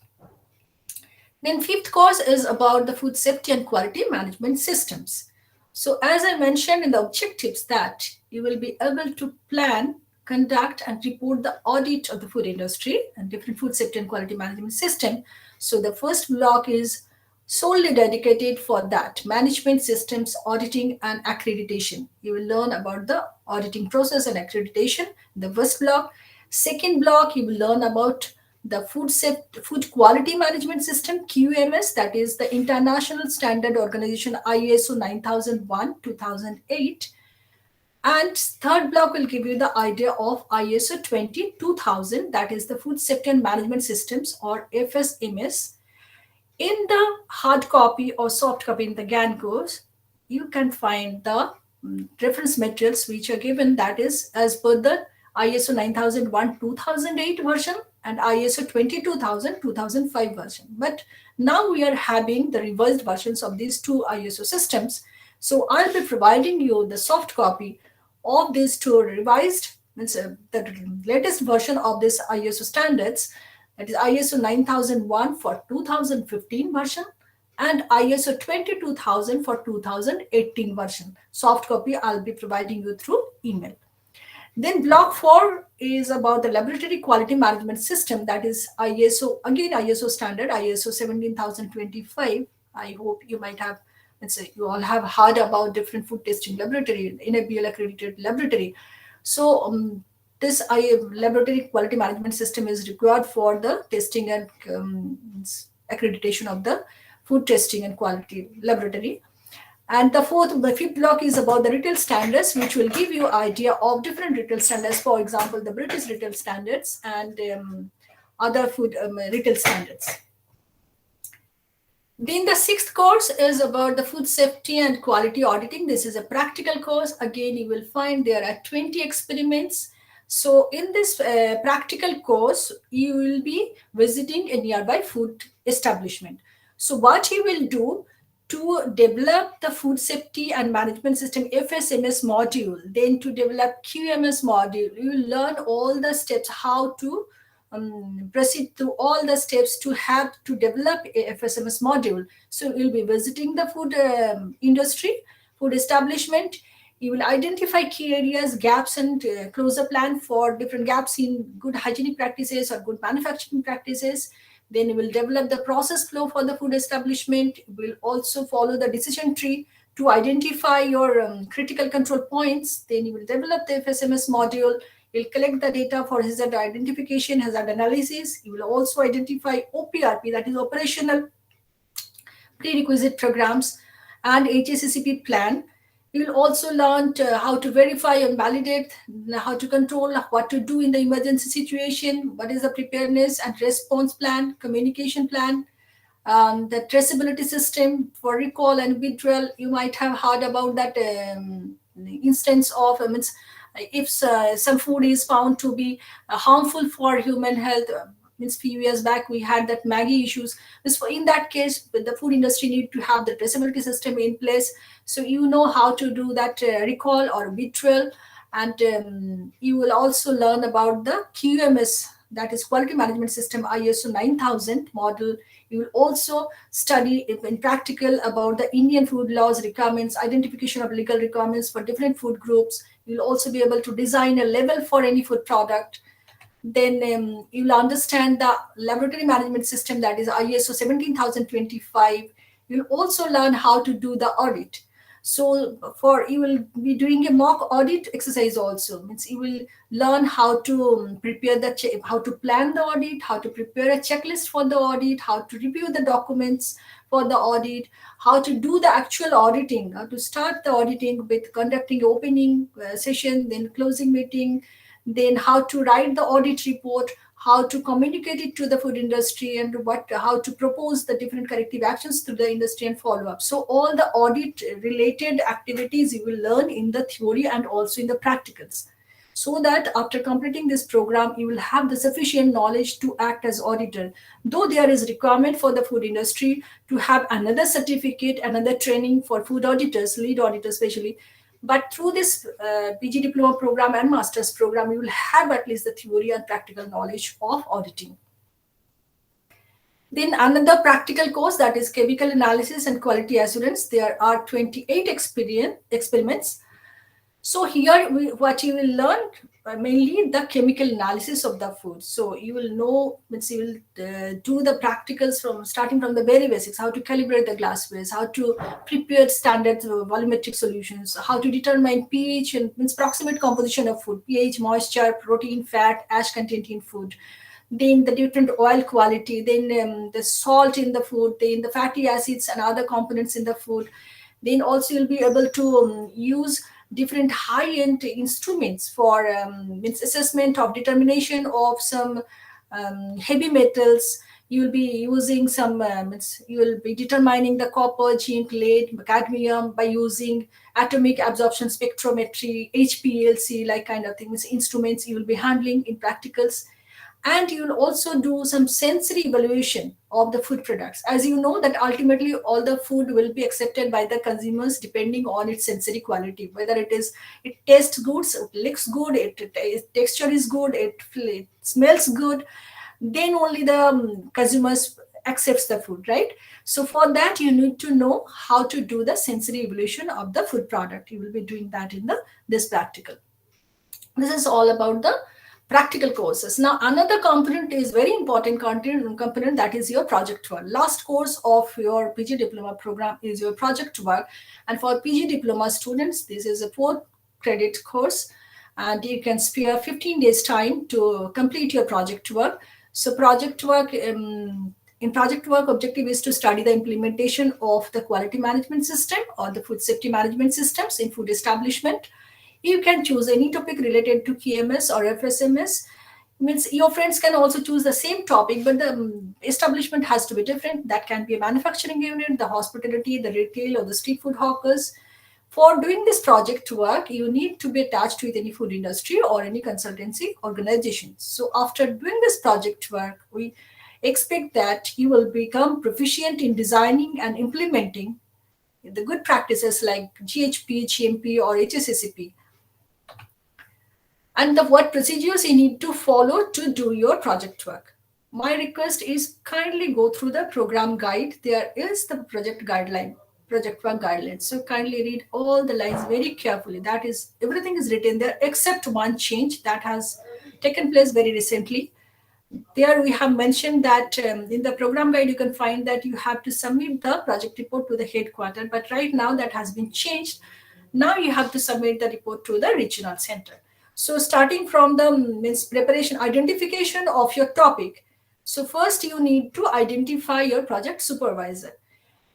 Then fifth course is about the food safety and quality management systems. So as I mentioned in the objectives, that you will be able to plan, conduct and report the audit of the food industry and different food safety and quality management system. So the first block is solely dedicated for that, management systems, auditing and accreditation. You will learn about the auditing process and accreditation in the first block. Second block, you will learn about the food quality management system, QMS, that is the International Standard Organization ISO 9001-2008. And third block will give you the idea of ISO 22000, that is the Food Safety and Management Systems or FSMS. In the hard copy or soft copy in the GAN course, you can find the reference materials which are given, that is as per the ISO 9001-2008 version and ISO 22000-2005 version. But now we are having the revised versions of these two ISO systems. So I'll be providing you the soft copy of these two revised, means the latest version of this ISO standards, that is ISO 9001 for 2015 version and ISO 22000 for 2018 version. Soft copy I'll be providing you through email. Then block 4 is about the laboratory quality management system, that is ISO, again ISO standard, ISO 17025. I hope you might have, let's say you all have heard about different food testing laboratory, NABL accredited laboratory. So this laboratory quality management system is required for the testing and accreditation of the food testing and quality laboratory. And the fifth block is about the retail standards, which will give you idea of different retail standards. For example, the British retail standards and other food retail standards. Then the sixth course is about the food safety and quality auditing. This is a practical course. Again, you will find there are 20 experiments. So in this practical course, you will be visiting a nearby food establishment. So what you will do, to develop the food safety and management system FSMS module, then to develop QMS module, you will learn all the steps, how to proceed through all the steps to have to develop a FSMS module. So you'll be visiting the food industry, food establishment. You will identify key areas, gaps, and close a plan for different gaps in good hygienic practices or good manufacturing practices. Then you will develop the process flow for the food establishment. You will also follow the decision tree to identify your critical control points. Then you will develop the FSMS module. You'll collect the data for hazard identification, hazard analysis. You will also identify OPRP, that is operational prerequisite programs, and HACCP plan. You will also learn how to verify and validate, how to control, what to do in the emergency situation, what is the preparedness and response plan, communication plan, the traceability system for recall and withdrawal. You might have heard about that instance of if some food is found to be harmful for human health. Means few years back we had that Maggie issues. So in that case, the food industry need to have the traceability system in place, so you know how to do that recall or withdrawal. And you will also learn about the QMS, that is quality management system, ISO 9000 model. You will also study in practical about the Indian food laws requirements, identification of legal requirements for different food groups. You'll also be able to design a label for any food product. Then you'll understand the laboratory management system, that is ISO 17025. You'll also learn how to do the audit. So you will be doing a mock audit exercise also. Means you will learn how to prepare how to plan the audit, how to prepare a checklist for the audit, how to review the documents for the audit, how to do the actual auditing, how to start the auditing with conducting opening session, then closing meeting, then how to write the audit report, how to communicate it to the food industry, and how to propose the different corrective actions to the industry and follow up. So all the audit related activities you will learn in the theory and also in the practicals, so that after completing this program you will have the sufficient knowledge to act as auditor. Though there is requirement for the food industry to have another certificate, another training for food auditors, lead auditors especially, but through this PG diploma program and master's program, you will have at least the theory and practical knowledge of auditing. Then another practical course, that is chemical analysis and quality assurance. There are 28 experiments. So here what you will learn mainly the chemical analysis of the food. So you will know, means you will do the practicals starting from the very basics, how to calibrate the glasswares, how to prepare standard volumetric solutions, how to determine pH and means proximate composition of food, pH, moisture, protein, fat, ash content in food, then the different oil quality, then the salt in the food, then the fatty acids and other components in the food. Then also you'll be able to use different high-end instruments for assessment of determination of some heavy metals. You will be using some, you will be determining the copper, zinc, lead, cadmium by using atomic absorption spectrometry, HPLC, like kind of things, instruments you will be handling in practicals. And you will also do some sensory evaluation of the food products. As you know that ultimately all the food will be accepted by the consumers depending on its sensory quality, whether it tastes good, it looks good, texture is good, it smells good, then only the consumers accepts the food, right? So for that you need to know how to do the sensory evaluation of the food product. You will be doing that in this practical. This is all about the practical courses. Now another component is very important component, that is your project work. Last course of your PG diploma program is your project work, and for PG diploma students this is a 4-credit course, and you can spare 15 days time to complete your project work. So project work, in project work, objective is to study the implementation of the quality management system or the food safety management systems in food establishment. You can choose any topic related to QMS or FSMS. Means your friends can also choose the same topic, but the establishment has to be different. That can be a manufacturing unit, the hospitality, the retail, or the street food hawkers. For doing this project work, you need to be attached with any food industry or any consultancy organization. So after doing this project work, we expect that you will become proficient in designing and implementing the good practices like GHP, GMP, or HACCP. And what procedures you need to follow to do your project work. My request is kindly go through the program guide. There is the project guideline. project work guidelines. So kindly read all the lines very carefully. That is, everything is written there except one change that has taken place very recently. There we have mentioned that in the program guide, you can find that you have to submit the project report to the headquarter. But right now that has been changed. Now you have to submit the report to the regional center. So starting from the means preparation, identification of your topic. So first you need to identify your project supervisor.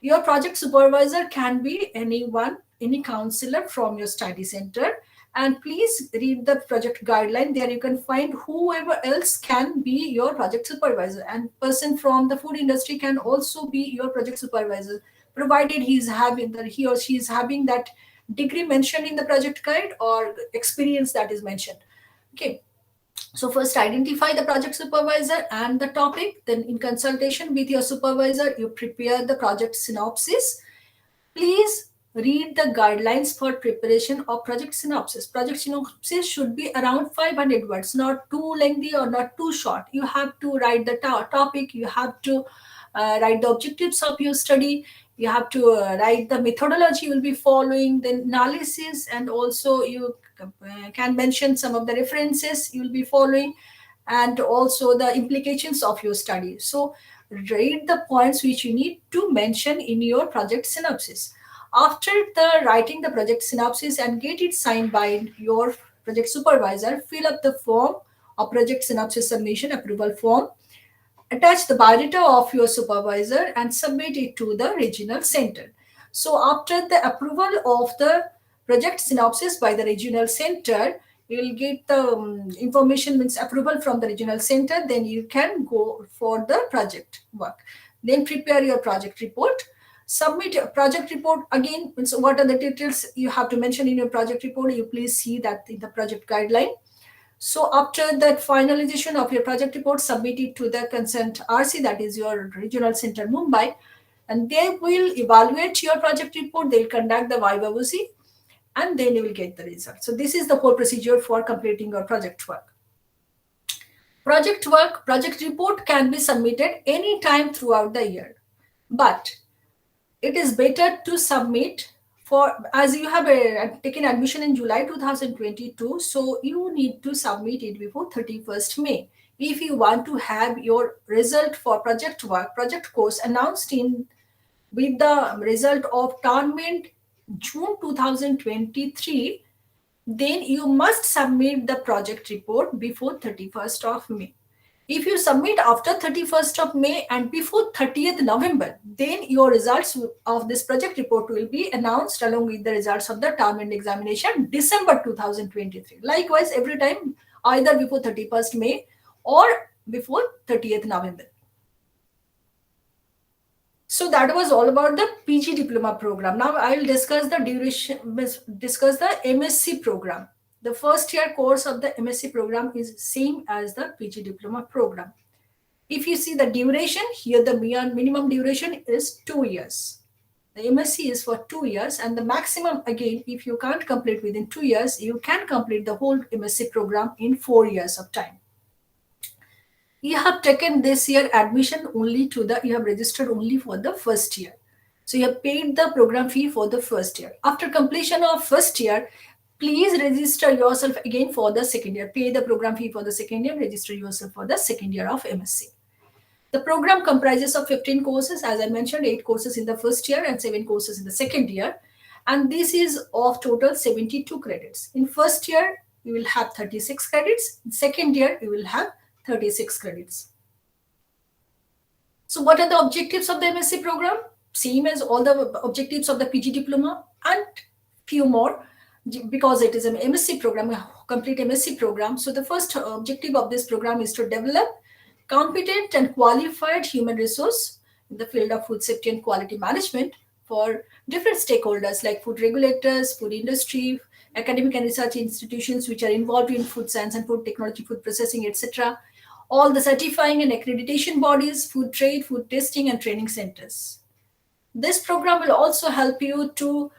Your project supervisor can be anyone, any counselor from your study center. And please read the project guideline. There you can find whoever else can be your project supervisor. And person from the food industry can also be your project supervisor, provided he or she is having that degree mentioned in the project guide or experience that is mentioned. Okay. So first identify the project supervisor and the topic. Then in consultation with your supervisor, you prepare the project synopsis. Please read the guidelines for preparation of project synopsis. Project synopsis should be around 500 words, not too lengthy or not too short. You have to write the topic, you have to write the objectives of your study, you have to write the methodology you will be following, the analysis, and also you can mention some of the references you will be following, and also the implications of your study. So write the points which you need to mention in your project synopsis. After the writing the project synopsis and get it signed by your project supervisor, fill up the form of project synopsis submission approval form. Attach the biodata of your supervisor and submit it to the regional center. So after the approval of the project synopsis by the regional center, you will get the information, means approval from the regional center. Then you can go for the project work. Then prepare your project report. Submit a project report again. Means what are the details you have to mention in your project report? You please see that in the project guideline. So after that finalization of your project report, submit it to the concerned RC, that is your regional center Mumbai, and they will evaluate your project report. They'll conduct the Viva VC, and then you will get the result. So this is the whole procedure for completing your project work. Project report can be submitted anytime throughout the year, but it is better to submit for, as you have taken admission in July 2022, so you need to submit it before 31st May. If you want to have your result for project work, project course announced in with the result of term end June 2023, then you must submit the project report before 31st of May. If you submit after 31st of May and before 30th November, then your results of this project report will be announced along with the results of the term end examination December 2023. Likewise, every time either before 31st May or before 30th November. So that was all about the PG diploma program. Now I will discuss the MSc program. The first year course of the MSc program is same as the PG diploma program. If you see the duration, here the minimum duration is 2 years. The MSc is for 2 years, and the maximum, again, if you can't complete within 2 years, you can complete the whole MSc program in 4 years of time. You have taken this year admission only to you have registered only for the first year. So you have paid the program fee for the first year. After completion of first year, please register yourself again for the second year. Pay the program fee for the second year, register yourself for the second year of MSc. The program comprises of 15 courses. As I mentioned, 8 courses in the first year and 7 courses in the second year. And this is of total 72 credits. In first year, you will have 36 credits. In second year, you will have 36 credits. So what are the objectives of the MSc program? Same as all the objectives of the PG diploma and few more, because it is an MSc program, a complete MSc program. So the first objective of this program is to develop competent and qualified human resource in the field of food safety and quality management for different stakeholders like food regulators, food industry, academic and research institutions which are involved in food science and food technology, food processing, etc. All the certifying and accreditation bodies, food trade, food testing, and training centers. This program will also help you to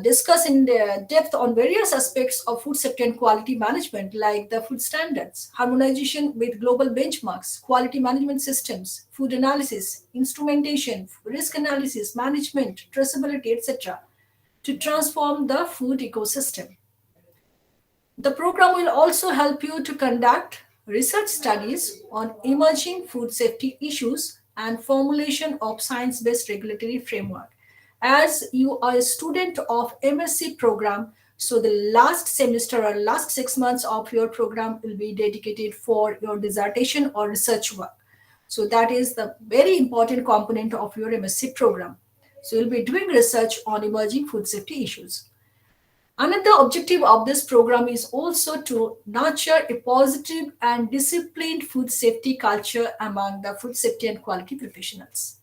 discuss in depth on various aspects of food safety and quality management, like the food standards, harmonization with global benchmarks, quality management systems, food analysis, instrumentation, risk analysis, management, traceability, etc., to transform the food ecosystem. The program will also help you to conduct research studies on emerging food safety issues and formulation of science-based regulatory framework. As you are a student of MSc program, so the last semester or last 6 months of your program will be dedicated for your dissertation or research work. So that is the very important component of your MSc program. So you'll be doing research on emerging food safety issues. Another objective of this program is also to nurture a positive and disciplined food safety culture among the food safety and quality professionals.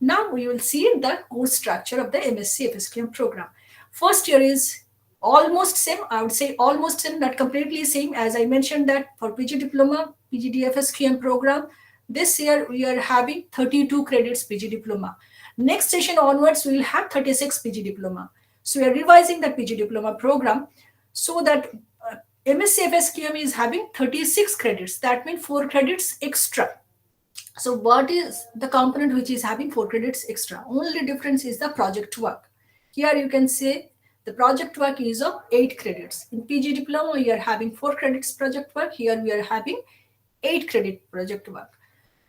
Now we will see the course structure of the MSc FSQM program. First year is almost same. I would say almost same, not completely same. As I mentioned that for PG Diploma, PGDFSQM program, this year we are having 32 credits PG Diploma. Next session onwards, we will have 36 PG Diploma. So we are revising the PG Diploma program so that MSc FSQM is having 36 credits. That means 4 credits extra. So what is the component which is having 4 credits extra? Only difference is the project work. Here you can say the project work is of 8 credits. In PG Diploma, we are having 4 credits project work. Here we are having 8 credit project work.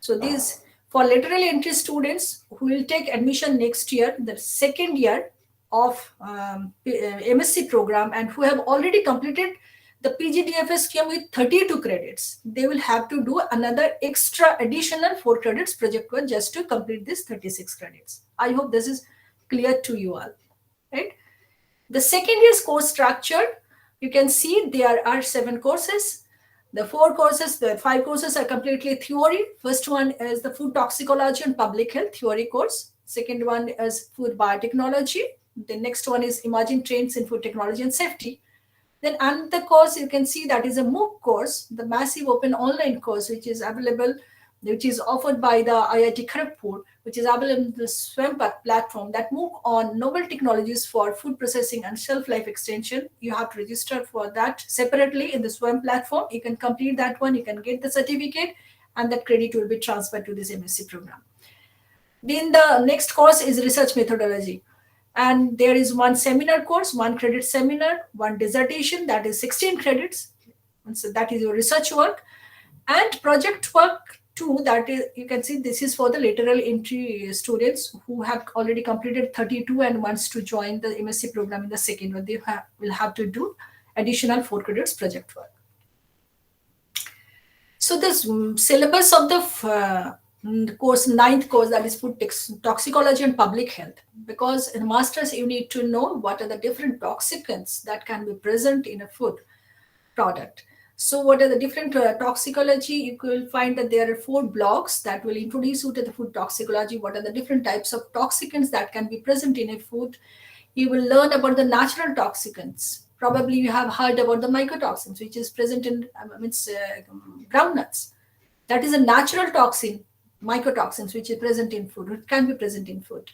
So these for lateral entry students who will take admission next year, the second year of MSc program, and who have already completed the PGDFSQM with 32 credits, they will have to do another extra additional 4 credits project work just to complete this 36 credits. I hope this is clear to you all, right? The second year's course structure, you can see there are 7 courses. The 4 courses, the 5 courses are completely theory. First one is the food toxicology and public health theory course. Second one is food biotechnology. The next one is emerging trends in food technology and safety. Then another course you can see that is a MOOC course, the massive open online course, which is available, which is offered by the IIT Kharagpur, which is available in the SWAM platform, that MOOC on novel technologies for food processing and shelf life extension. You have to register for that separately in the SWAM platform. You can complete that one, you can get the certificate, and that credit will be transferred to this MSc program. Then the next course is research methodology. And there is one seminar course, 1 credit seminar, 1 dissertation, that is 16 credits. And so that is your research work. And project work 2, that is, you can see this is for the lateral entry students who have already completed 32 and wants to join the MSc program in the second one. They will have to do additional 4 credits project work. So this syllabus of the course, 9th course, that is food toxicology and public health, because in masters you need to know what are the different toxicants that can be present in a food product. So what are the different toxicology? You will find that there are 4 blocks that will introduce you to the food toxicology. What are the different types of toxicants that can be present in a food? You will learn about the natural toxicants. Probably you have heard about the mycotoxins, which is present in groundnuts. That is a natural toxin, mycotoxins, which is present in food. It can be present in food.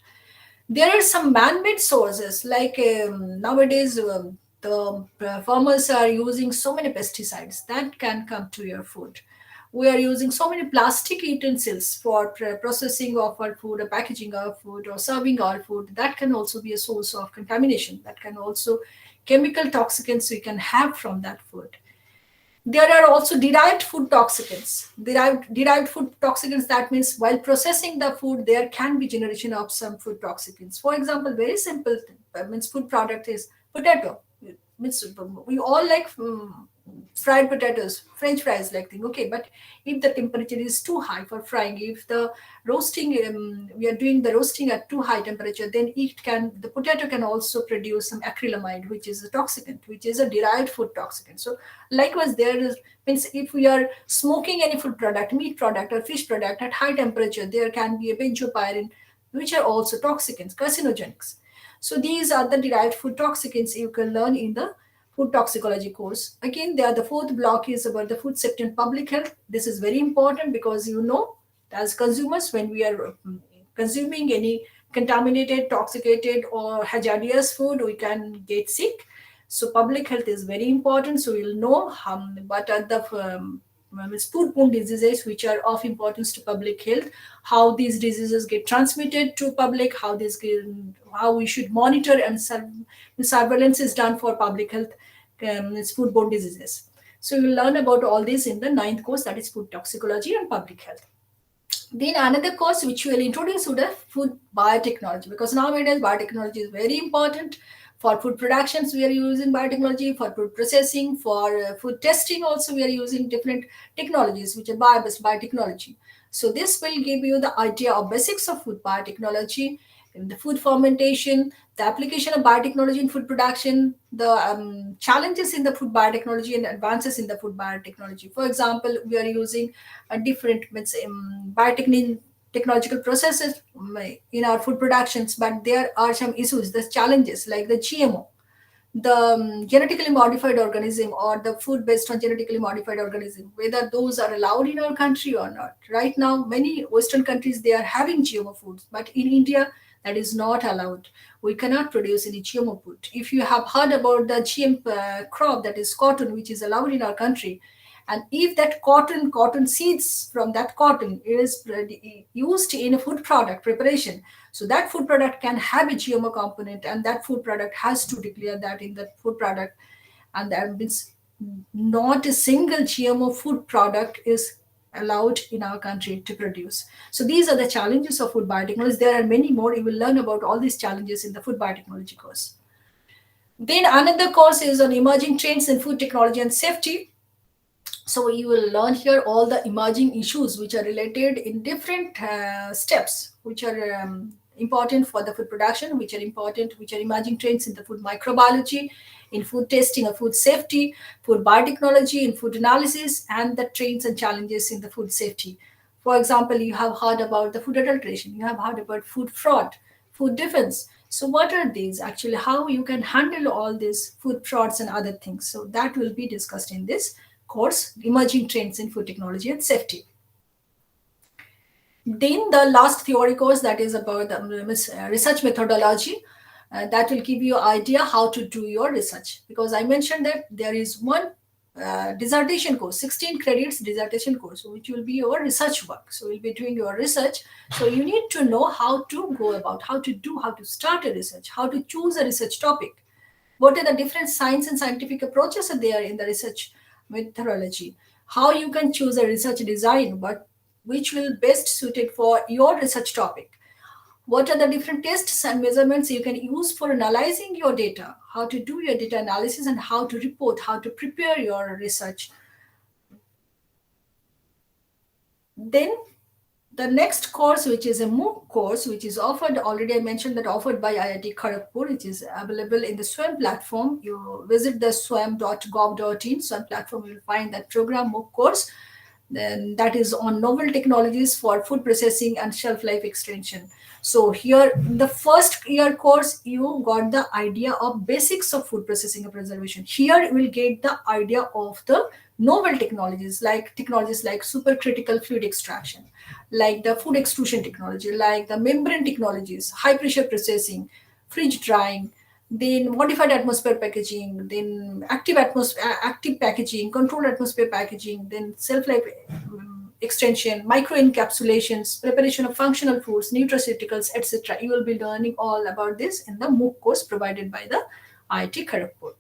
There are some man-made sources, like nowadays the farmers are using so many pesticides that can come to your food. We are using so many plastic utensils for processing of our food, or packaging our food, or serving our food. That can also be a source of contamination. That can also chemical toxicants we can have from that food. There are also derived food toxicants. Derived food toxicants, that means while processing the food, there can be generation of some food toxicants. For example, very simple means food product is potato. Means we all like fried potatoes, French fries like thing. Okay, but if the temperature is too high for frying, if the roasting, we are doing the roasting at too high temperature, then the potato can also produce some acrylamide, which is a toxicant, which is a derived food toxicant. So likewise, there is, means if we are smoking any food product, meat product or fish product at high temperature, there can be a benzopyrin, which are also toxicants, carcinogenics. So these are the derived food toxicants you can learn in the food toxicology course. Again, the 4th block is about the food safety and public health. This is very important because as consumers, when we are consuming any contaminated, toxicated, or hazardous food, we can get sick. So public health is very important. So we'll know what are the foodborne diseases which are of importance to public health, how these diseases get transmitted to public, how we should monitor and surveillance is done for public health foodborne diseases. So you'll learn about all this in the 9th course, that is food toxicology and public health. Then another course which we will introduce to the food biotechnology, because nowadays biotechnology is very important. For food productions, we are using biotechnology. For food processing, for food testing, also we are using different technologies which are bio-based biotechnology. So this will give you the idea of basics of food biotechnology, in the food fermentation, the application of biotechnology in food production, the challenges in the food biotechnology and advances in the food biotechnology. For example, we are using a different technological processes in our food productions, but there are some issues, the challenges like the GMO, the genetically modified organism, or the food based on genetically modified organism, whether those are allowed in our country or not. Right now, many Western countries, they are having GMO foods, but in India, that is not allowed. We cannot produce any GMO food. If you have heard about the GM crop, that is cotton, which is allowed in our country, and if that cotton seeds from that cotton is used in a food product preparation, so that food product can have a GMO component, and that food product has to declare that in the food product. And that means not a single GMO food product is allowed in our country to produce. So these are the challenges of food biotechnology. There are many more. You will learn about all these challenges in the food biotechnology course. Then another course is on emerging trends in food technology and safety. So you will learn here all the emerging issues which are related in different steps, which are important for the food production, which are emerging trends in the food microbiology, in food testing or food safety, food biotechnology, in food analysis, and the trends and challenges in the food safety. For example, you have heard about the food adulteration, you have heard about food fraud, food defense. So what are these actually? How you can handle all these food frauds and other things? So that will be discussed in this course, emerging trends in food technology and safety. Then the last theory course, that is about the research methodology. That will give you idea how to do your research, because I mentioned that there is one dissertation course, 16 credits dissertation course, which will be your research work. So you'll be doing your research. So you need to know how to go about, how to start a research, how to choose a research topic. What are the different science and scientific approaches are there in the research methodology? How you can choose a research design, which will best suited for your research topic? What are the different tests and measurements you can use for analyzing your data? How to do your data analysis and how to report, how to prepare your research. Then the next course, which is a MOOC course, which is offered, already I mentioned that offered by IIT Kharagpur, which is available in the SWAM platform. You visit the swam.gov.in, SWAM platform, you will find that program MOOC course. Then that is on novel technologies for food processing and shelf life extension. So here, the first year course, you got the idea of basics of food processing and preservation. Here you will get the idea of the novel technologies like supercritical fluid extraction, like the food extrusion technology, like the membrane technologies, high pressure processing, fridge drying, then modified atmosphere packaging, then active packaging, controlled atmosphere packaging, then shelf life extension, micro encapsulations, preparation of functional foods, nutraceuticals, etc. You will be learning all about this in the MOOC course provided by the IIT Kharagpur.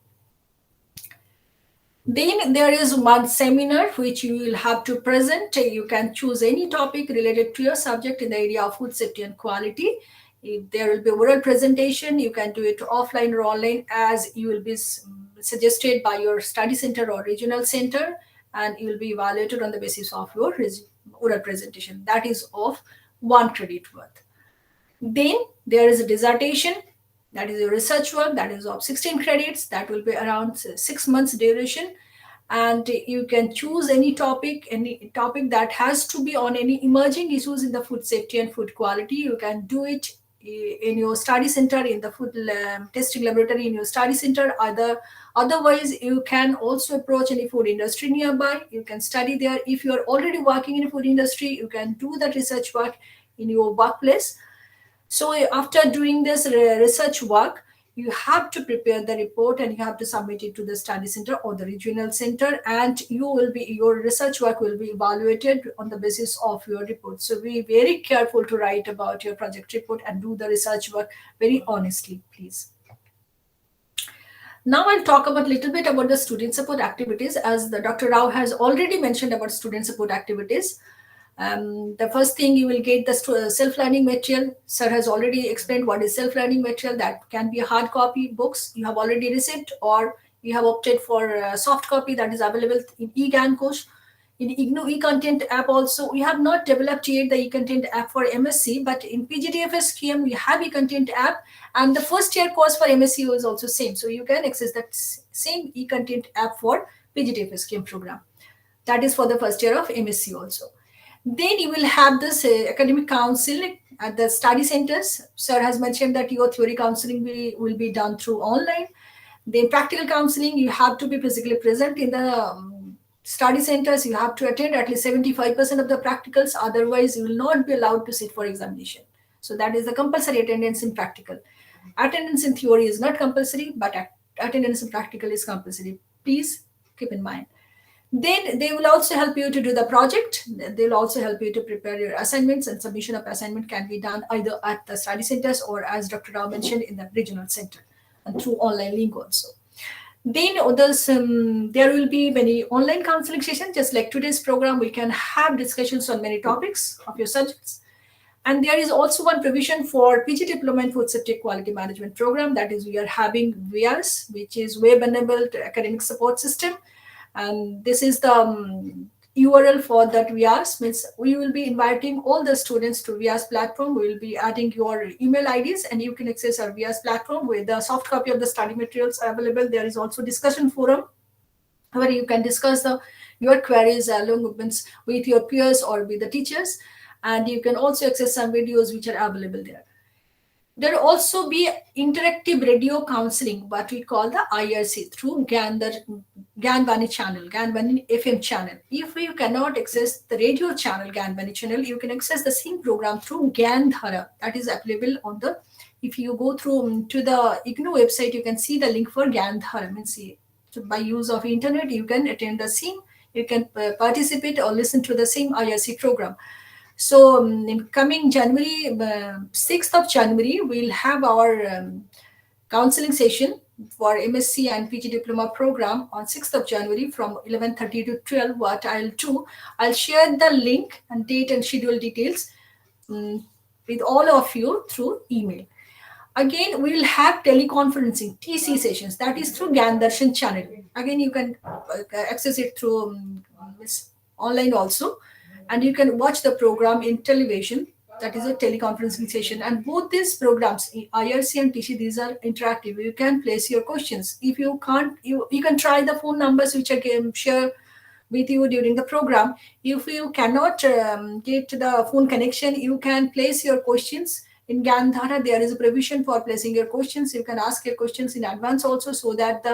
Then there is one seminar which you will have to present. You can choose any topic related to your subject in the area of food safety and quality. If there will be oral presentation, you can do it offline or online as you will be suggested by your study center or regional center, and you will be evaluated on the basis of your oral presentation. That is of 1 credit worth. Then there is a dissertation, that is your research work, that is of 16 credits, that will be around 6 months duration. And you can choose any topic that has to be on any emerging issues in the food safety and food quality. You can do it in your study center, in the food testing laboratory in your study center. Otherwise, you can also approach any food industry nearby. You can study there. If you are already working in a food industry, you can do that research work in your workplace. So after doing this research work, you have to prepare the report and you have to submit it to the study center or the regional center, and your research work will be evaluated on the basis of your report. So be very careful to write about your project report and do the research work very honestly, please. Now I'll talk about a little bit about the student support activities, as the Dr. Rao has already mentioned about student support activities. The first thing, you will get the self-learning material. Sir has already explained what is self-learning material. That can be hard copy books you have already received, or you have opted for soft copy that is available in eGAN In IGNOU e-content app also, we have not developed yet the e-content app for MSc, but in PGDFSQM we have e-content app, and the first year course for MSc is also same. So you can access that same e-content app for PGDFSQM program. That is for the first year of MSc also. Then you will have this academic counseling at the study centers. Sir has mentioned that your theory counseling will be done through online. Then practical counseling, you have to be physically present in the study centers. You have to attend at least 75% of the practicals. Otherwise, you will not be allowed to sit for examination. So that is the compulsory attendance in practical. Attendance in theory is not compulsory, but attendance in practical is compulsory. Please keep in mind. Then they will also help you to do the project. They'll also help you to prepare your assignments, and submission of assignment can be done either at the study centers or, as Dr. Rao mentioned, in the regional center and through online link also. Then there will be many online counseling sessions, just like today's program. We can have discussions on many topics of your subjects. And there is also one provision for PG Diploma in Food Safety Quality Management program. That is, we are having WIAS, which is Web-Enabled Academic Support System. And this is the URL for that WIAS. Means we will be inviting all the students to WIAS platform. We will be adding your email IDs, and you can access our WIAS platform with the soft copy of the study materials available. There is also discussion forum where you can discuss your queries along with your peers or with the teachers, and you can also access some videos which are available there. There will also be interactive radio counseling, what we call the IRC, through GAN Bani channel, GAN Bani FM channel. If you cannot access the radio channel, GAN Bani channel, you can access the same program through GAN Dhara. That is available on the, if you go through to the IGNOU website, you can see the link for GAN Dhara. Means so by use of internet, you can attend the same, you can participate or listen to the same IRC program. So in coming January, 6th of January, we'll have our counseling session for MSc and PG Diploma program on 6th of January from 11:30 to 12. What I'll do, I'll share the link and date and schedule details with all of you through email. Again, we will have teleconferencing, TC sessions. That is through GAN Darshan channel. Again, you can access it through online also. And you can watch the program in television. That is a teleconferencing session. And both these programs, IRC and TC, these are interactive. You can place your questions. If you can't, you can try the phone numbers which I can share with you during the program. If you cannot get the phone connection, you can place your questions in GAN Dhara. There is a provision for placing your questions. You can ask your questions in advance also, so that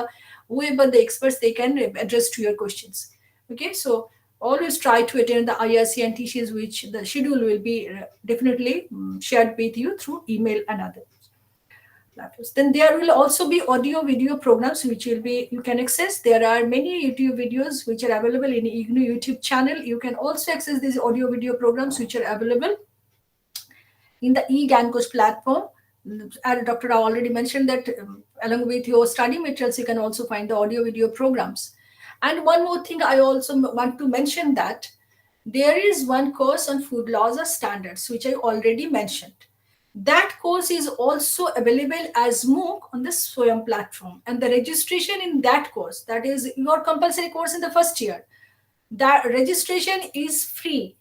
whoever the experts, they can address to your questions. Okay, so always try to attend the IRC and TCs, which the schedule will be definitely shared with you through email and others. Then there will also be audio video programs which will be, you can access. There are many YouTube videos which are available in IGNOU YouTube channel. You can also access these audio video programs which are available in the eGAN course platform. As Dr. Rao already mentioned that along with your study materials, you can also find the audio video programs. And one more thing I also want to mention, that there is one course on food laws or standards, which I already mentioned. That course is also available as MOOC on the SWAYAM platform. And the registration in that course, that is your compulsory course in the first year, that registration is free.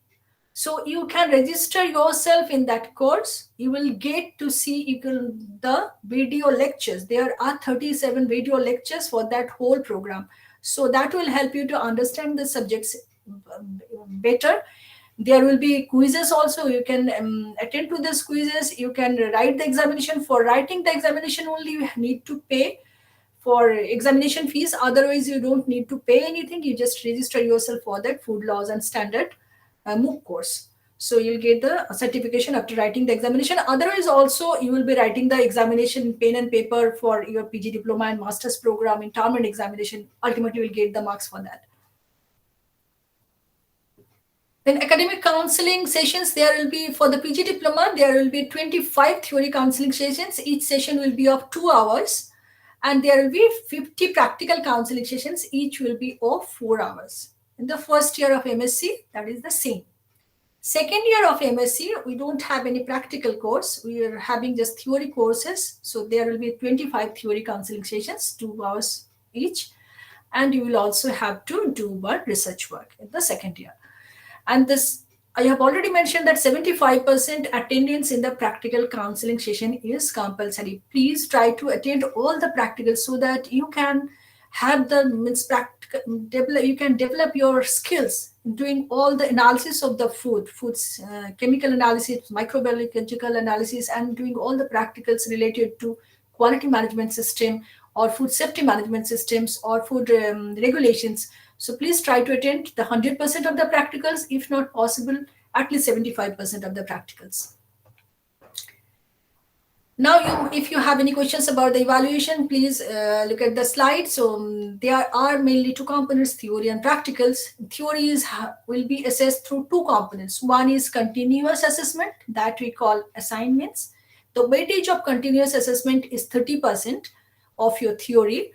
So you can register yourself in that course. You will get to see the video lectures. There are 37 video lectures for that whole program. So that will help you to understand the subjects better. There will be quizzes also. You can attend to these quizzes. You can write the examination. For writing the examination only, you need to pay for examination fees. Otherwise, you don't need to pay anything. You just register yourself for that food laws and standard MOOC course. So you'll get the certification after writing the examination. Otherwise, also you will be writing the examination in pen and paper for your PG diploma and master's program in term and examination. Ultimately, you will get the marks for that. Then academic counseling sessions, there will be for the PG diploma, there will be 25 theory counseling sessions. Each session will be of 2 hours. And there will be 50 practical counseling sessions. Each will be of 4 hours. In the first year of MSc, that is the same. Second year of MSc, we don't have any practical course. We are having just theory courses. So there will be 25 theory counseling sessions, 2 hours each. And you will also have to do one research work in the second year. And this, I have already mentioned that 75% attendance in the practical counseling session is compulsory. Please try to attend all the practicals so that you can have the you can develop your skills in doing all the analysis of the foods, chemical analysis, microbiological analysis, and doing all the practicals related to quality management system or food safety management systems or food regulations. So please try to attend the 100% of the practicals, if not possible, at least 75% of the practicals. Now, if you have any questions about the evaluation, please look at the slide. So there are mainly 2 components, theory and practicals. Theories will be assessed through 2 components. One is continuous assessment that we call assignments. The weightage of continuous assessment is 30% of your theory.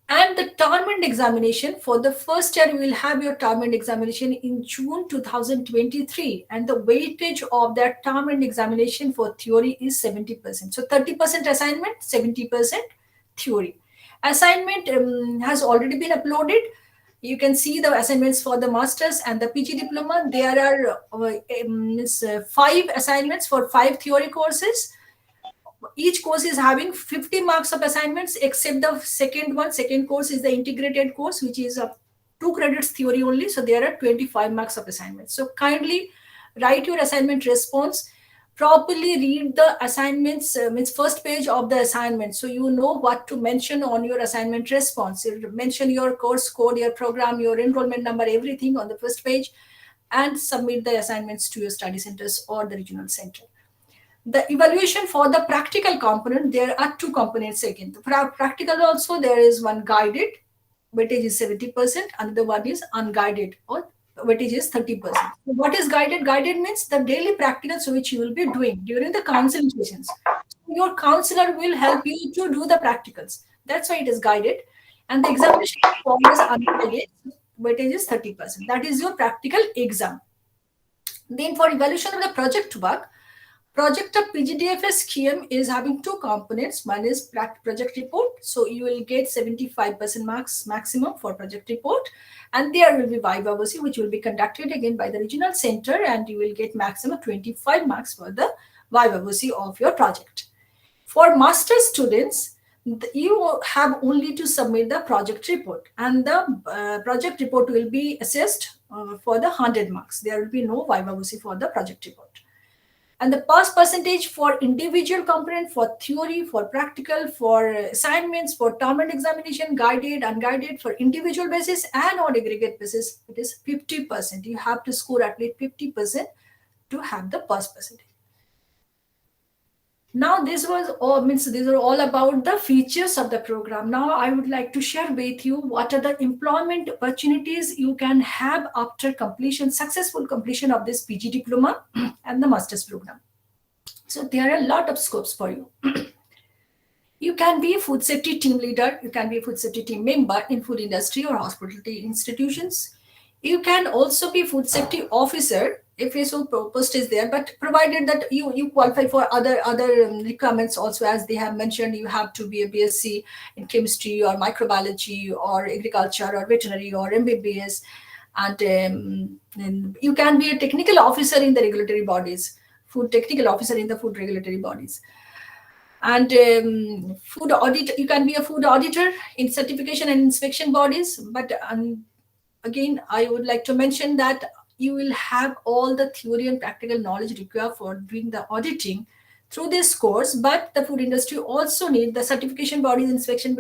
And the term and examination, for the first year, you will have your term and examination in June 2023. And the weightage of that term and examination for theory is 70%. So 30% assignment, 70% theory. Assignment has already been uploaded. You can see the assignments for the master's and the PG diploma. There are 5 assignments for 5 theory courses. Each course is having 50 marks of assignments except the second one. Second course is the integrated course, which is 2 credits theory only. So there are 25 marks of assignments. So kindly write your assignment response. Properly read the assignments, first page of the assignment. So you know what to mention on your assignment response. You mention your course code, your program, your enrollment number, everything on the first page, and submit the assignments to your study centers or the regional center. The evaluation for the practical component, there are 2 components again. The practical also, there is one guided, weightage is 70%, another one is unguided, or weightage is 30%. So what is guided? Guided means the daily practicals which you will be doing during the counseling sessions. So your counselor will help you to do the practicals. That's why it is guided. And the examination form is unguided, weightage is 30%. That is your practical exam. Then for evaluation of the project work, project of PGDFSQM is having 2 components. One is project report. So you will get 75% marks maximum for project report. And there will be Viva VOC, which will be conducted again by the regional center. And you will get maximum 25 marks for the Viva VOC of your project. For master students, you have only to submit the project report. And the project report will be assessed for the 100 marks. There will be no Viva VOC for the project report. And the pass percentage for individual component, for theory, for practical, for assignments, for term and examination, guided, unguided, for individual basis and on aggregate basis, it is 50%. You have to score at least 50% to have the pass percentage. Now these are all about the features of the program. Now I would like to share with you what are the employment opportunities you can have after successful completion of this PG diploma and the master's program. So there are a lot of scopes for you. You can be a food safety team leader. You can be a food safety team member in food industry or hospitality institutions. You can also be food safety officer if so post is there, but provided that you qualify for other requirements also, as they have mentioned. You have to be a BSc in chemistry or microbiology or agriculture or veterinary or MBBS, and you can be a technical officer in the regulatory bodies, food technical officer in the food regulatory bodies. And food audit, you can be a food auditor in certification and inspection bodies. But again, I would like to mention that you will have all the theory and practical knowledge required for doing the auditing through this course. But the food industry also need the certification bodies, inspection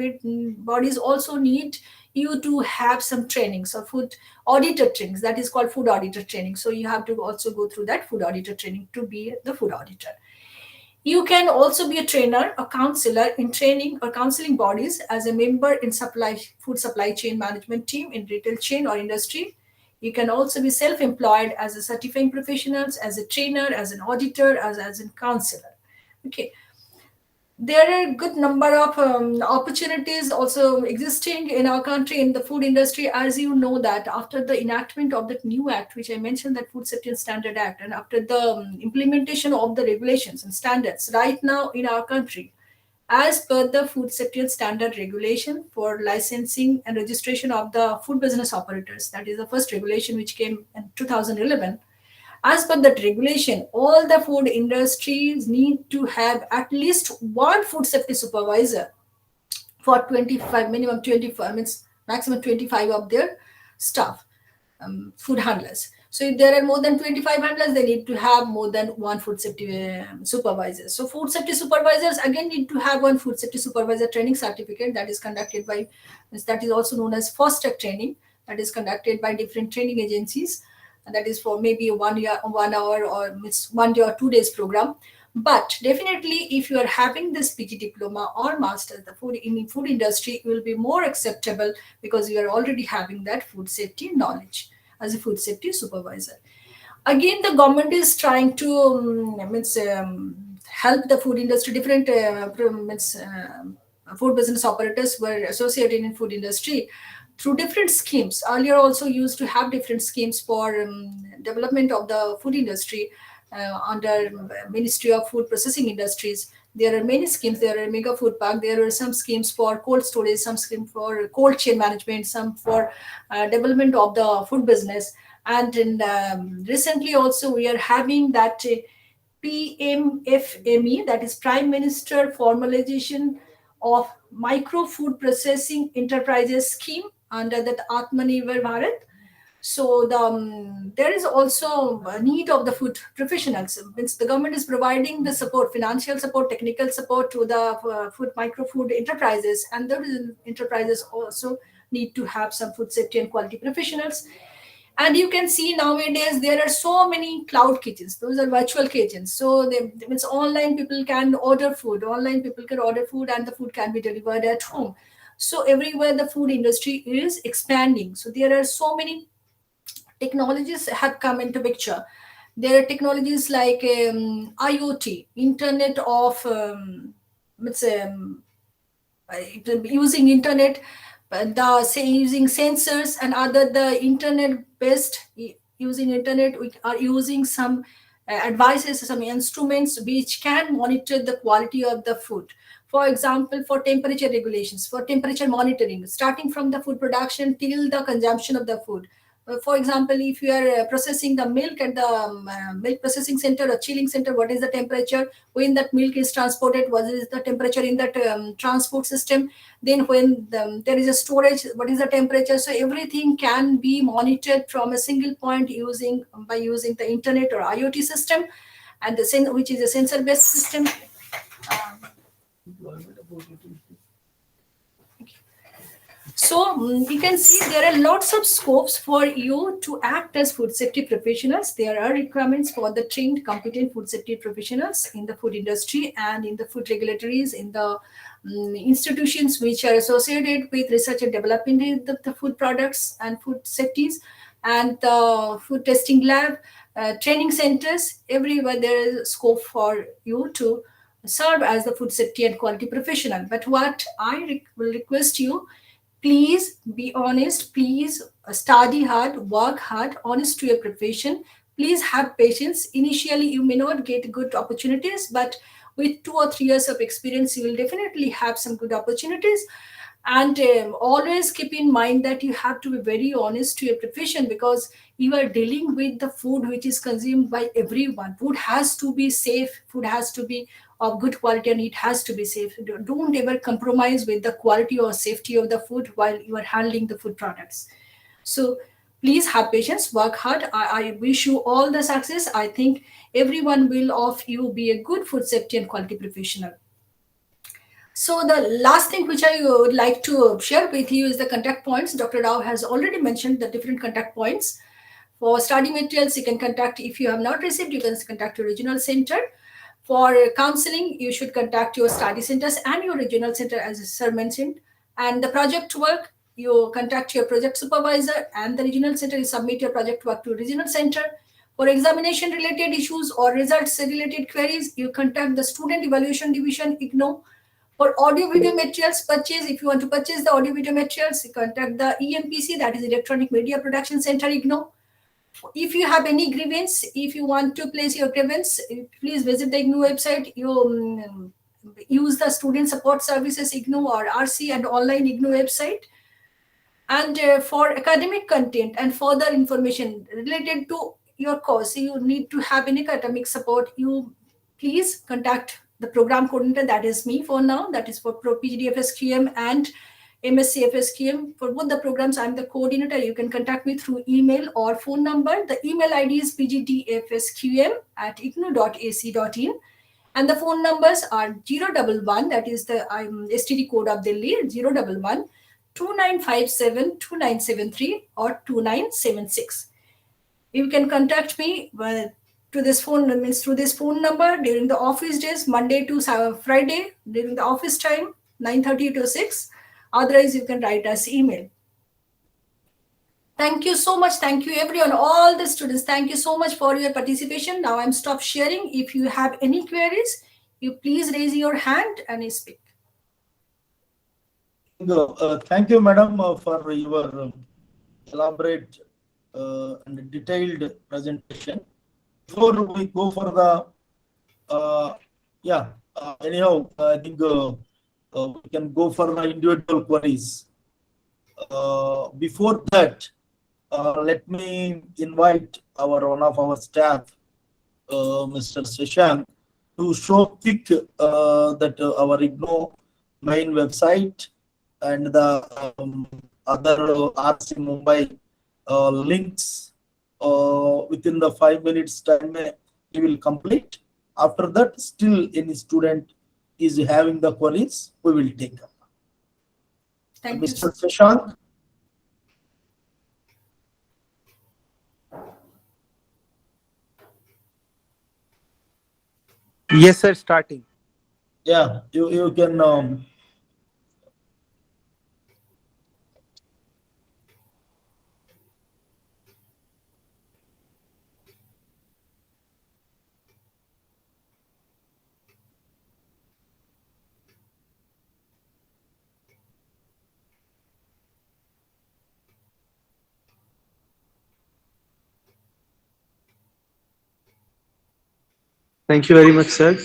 bodies also need you to have some trainings or food auditor trainings. That is called food auditor training. So you have to also go through that food auditor training to be the food auditor. You can also be a trainer, a counselor in training or counseling bodies as a member in food supply chain management team in retail chain or industry. You can also be self-employed as a certifying professionals, as a trainer, as an auditor, as a counselor. Okay. There are a good number of opportunities also existing in our country in the food industry. As you know that after the enactment of that new act, which I mentioned, that Food Safety and Standard Act, and after the implementation of the regulations and standards right now in our country, as per the Food Safety and Standard Regulation for licensing and registration of the food business operators, that is the first regulation which came in 2011. As per that regulation, all the food industries need to have at least one food safety supervisor for 25, minimum 25, means maximum 25 of their staff, food handlers. So if there are more than 25 handlers, they need to have more than one food safety supervisor. So food safety supervisors again need to have one food safety supervisor training certificate that is conducted by, that is also known as fast track training, that is conducted by different training agencies. And that is for maybe 1 year, 1 hour, or 1 day or 2 days program. But definitely, if you are having this PG diploma or master, the food industry will be more acceptable because you are already having that food safety knowledge as a food safety supervisor. Again, the government is trying to help the food industry. Different food business operators were associated in food industry through different schemes. Earlier also used to have different schemes for development of the food industry under Ministry of Food Processing Industries. There are many schemes. There are mega food park. There are some schemes for cold storage, some scheme for cold chain management, some for development of the food business. And in, recently also we are having that PMFME, that is Prime Minister Formalization of Micro Food Processing Enterprises Scheme under that Atmanirbhar Bharat. So there is also a need of the food professionals. Means the government is providing the support, financial support, technical support to the micro food enterprises, and those enterprises also need to have some food safety and quality professionals. And you can see nowadays there are so many cloud kitchens. Those are virtual kitchens. So means online people can order food. Online people can order food and the food can be delivered at home. So everywhere the food industry is expanding. So there are so many technologies have come into picture. There are technologies like IoT, Internet of using internet, using sensors and other the internet based, using internet, we are using some advices, some instruments which can monitor the quality of the food. For example, for temperature regulations, for temperature monitoring, starting from the food production till the consumption of the food. For example, if you are processing the milk at the milk processing center or chilling center, what is the temperature? When that milk is transported, what is the temperature in that transport system? Then when there is a storage, what is the temperature? So everything can be monitored from a single point by using the internet or IoT system, and which is a sensor-based system. So you can see there are lots of scopes for you to act as food safety professionals. There are requirements for the trained, competent food safety professionals in the food industry and in the food regulatories, in the institutions which are associated with research and development of the food products and food safeties, and the food testing lab, training centers. Everywhere there is scope for you to serve as the food safety and quality professional. But what I will request you, please be honest, please study hard, work hard, honest to your profession. Please have patience. Initially, you may not get good opportunities, but with 2 or 3 years of experience, you will definitely have some good opportunities. And always keep in mind that you have to be very honest to your profession, because you are dealing with the food which is consumed by everyone. Food has to be safe, food has to be of good quality, and it has to be safe. Don't ever compromise with the quality or safety of the food while you are handling the food products. So please have patience, work hard. I wish you all the success. I think everyone will of you be a good food safety and quality professional. So the last thing which I would like to share with you is the contact points. Dr. Rao has already mentioned the different contact points. For study materials, you can contact, if you have not received, you can contact your regional center. For counseling, you should contact your study centers and your regional center, as sir mentioned. And the project work, you contact your project supervisor and the regional center, you submit your project work to regional center. For examination related issues or results related queries, you contact the student evaluation division, IGNOU. For audio video materials purchase, if you want to purchase the audio video materials, you contact the EMPC, that is Electronic Media Production Center, IGNOU. If you have any grievance, if you want to place your grievance, please visit the IGNOU website. You use the Student Support Services IGNOU or RC and online IGNOU website. And for academic content and further information related to your course, you need to have any academic support, you please contact the program coordinator, that is me for now, that is for PGDFSQM and MSCFSQM. For both the programs, I'm the coordinator. You can contact me through email or phone number. The email ID is pgdfsqm@ignou.ac.in. And the phone numbers are 011, that is the STD code of Delhi, 011 2957 2973 or 2976. You can contact me to this phone, means through this phone number during the office days, Monday to Friday during the office time, 9:30 to 6. Otherwise, you can write us email. Thank you so much. Thank you everyone, all the students. Thank you so much for your participation. Now I'm stop sharing. If you have any queries, you please raise your hand and speak. Thank you, madam, for your elaborate and detailed presentation. Before we go for the, anyhow, I think we can go for the individual queries. Before that, let me invite one of our staff, Mr. Shashank, to show quick that our IGNOU main website and the other RC Mumbai links within the 5 minutes time we will complete. After that, still any student is having the queries, we will take up. Thank Mr. you. Shashank. Yes, sir, starting. Yeah, you can Thank you very much, sir.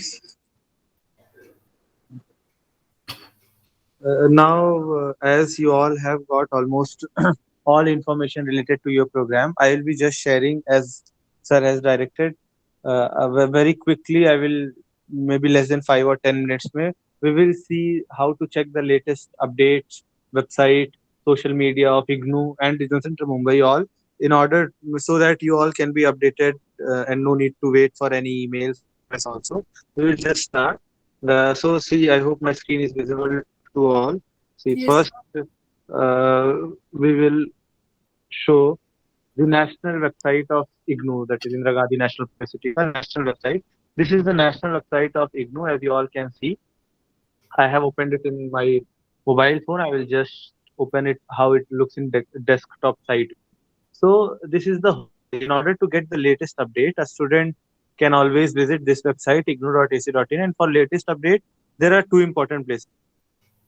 Now, as you all have got almost all information related to your program, I will be just sharing as sir has directed. Very quickly, I will maybe less than 5 or 10 minutes. We will see how to check the latest updates, website, social media of IGNOU and Regional Center Mumbai all in order so that you all can be updated and no need to wait for any emails or SMS also. We will just start. So see, I hope my screen is visible to all. See, Yes. first we will show the national website of IGNOU, that is Indira Gandhi National University, the national website. This is the national website of IGNOU, as you all can see. I have opened it in my mobile phone. I will just open it how it looks in desktop side. So this is the homepage. In order to get the latest update, a student can always visit this website ignou.ac.in, and for latest update, there are two important places.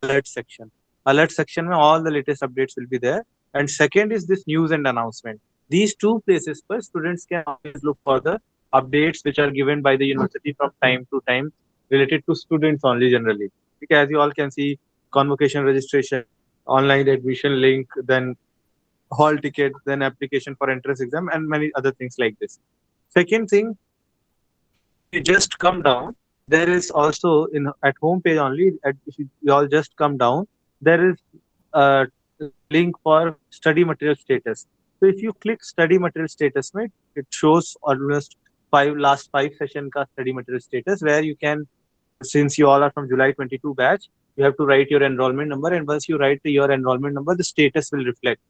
Alert section. Alert section में all the latest updates will be there. And second is this news and announcement. These two places where students can always look for the updates which are given by the university from time to time related to students only generally. Because as you all can see, convocation registration, online admission link, then hall ticket, then application for entrance exam, and many other things like this. Second thing, you just come down. There is also at home page only. If you all just come down, there is a link for study material status. So if you click study material status, it shows almost last five session ka study material status, where you can, since you all are from July 22 batch, you have to write your enrollment number, and once you write your enrollment number, the status will reflect.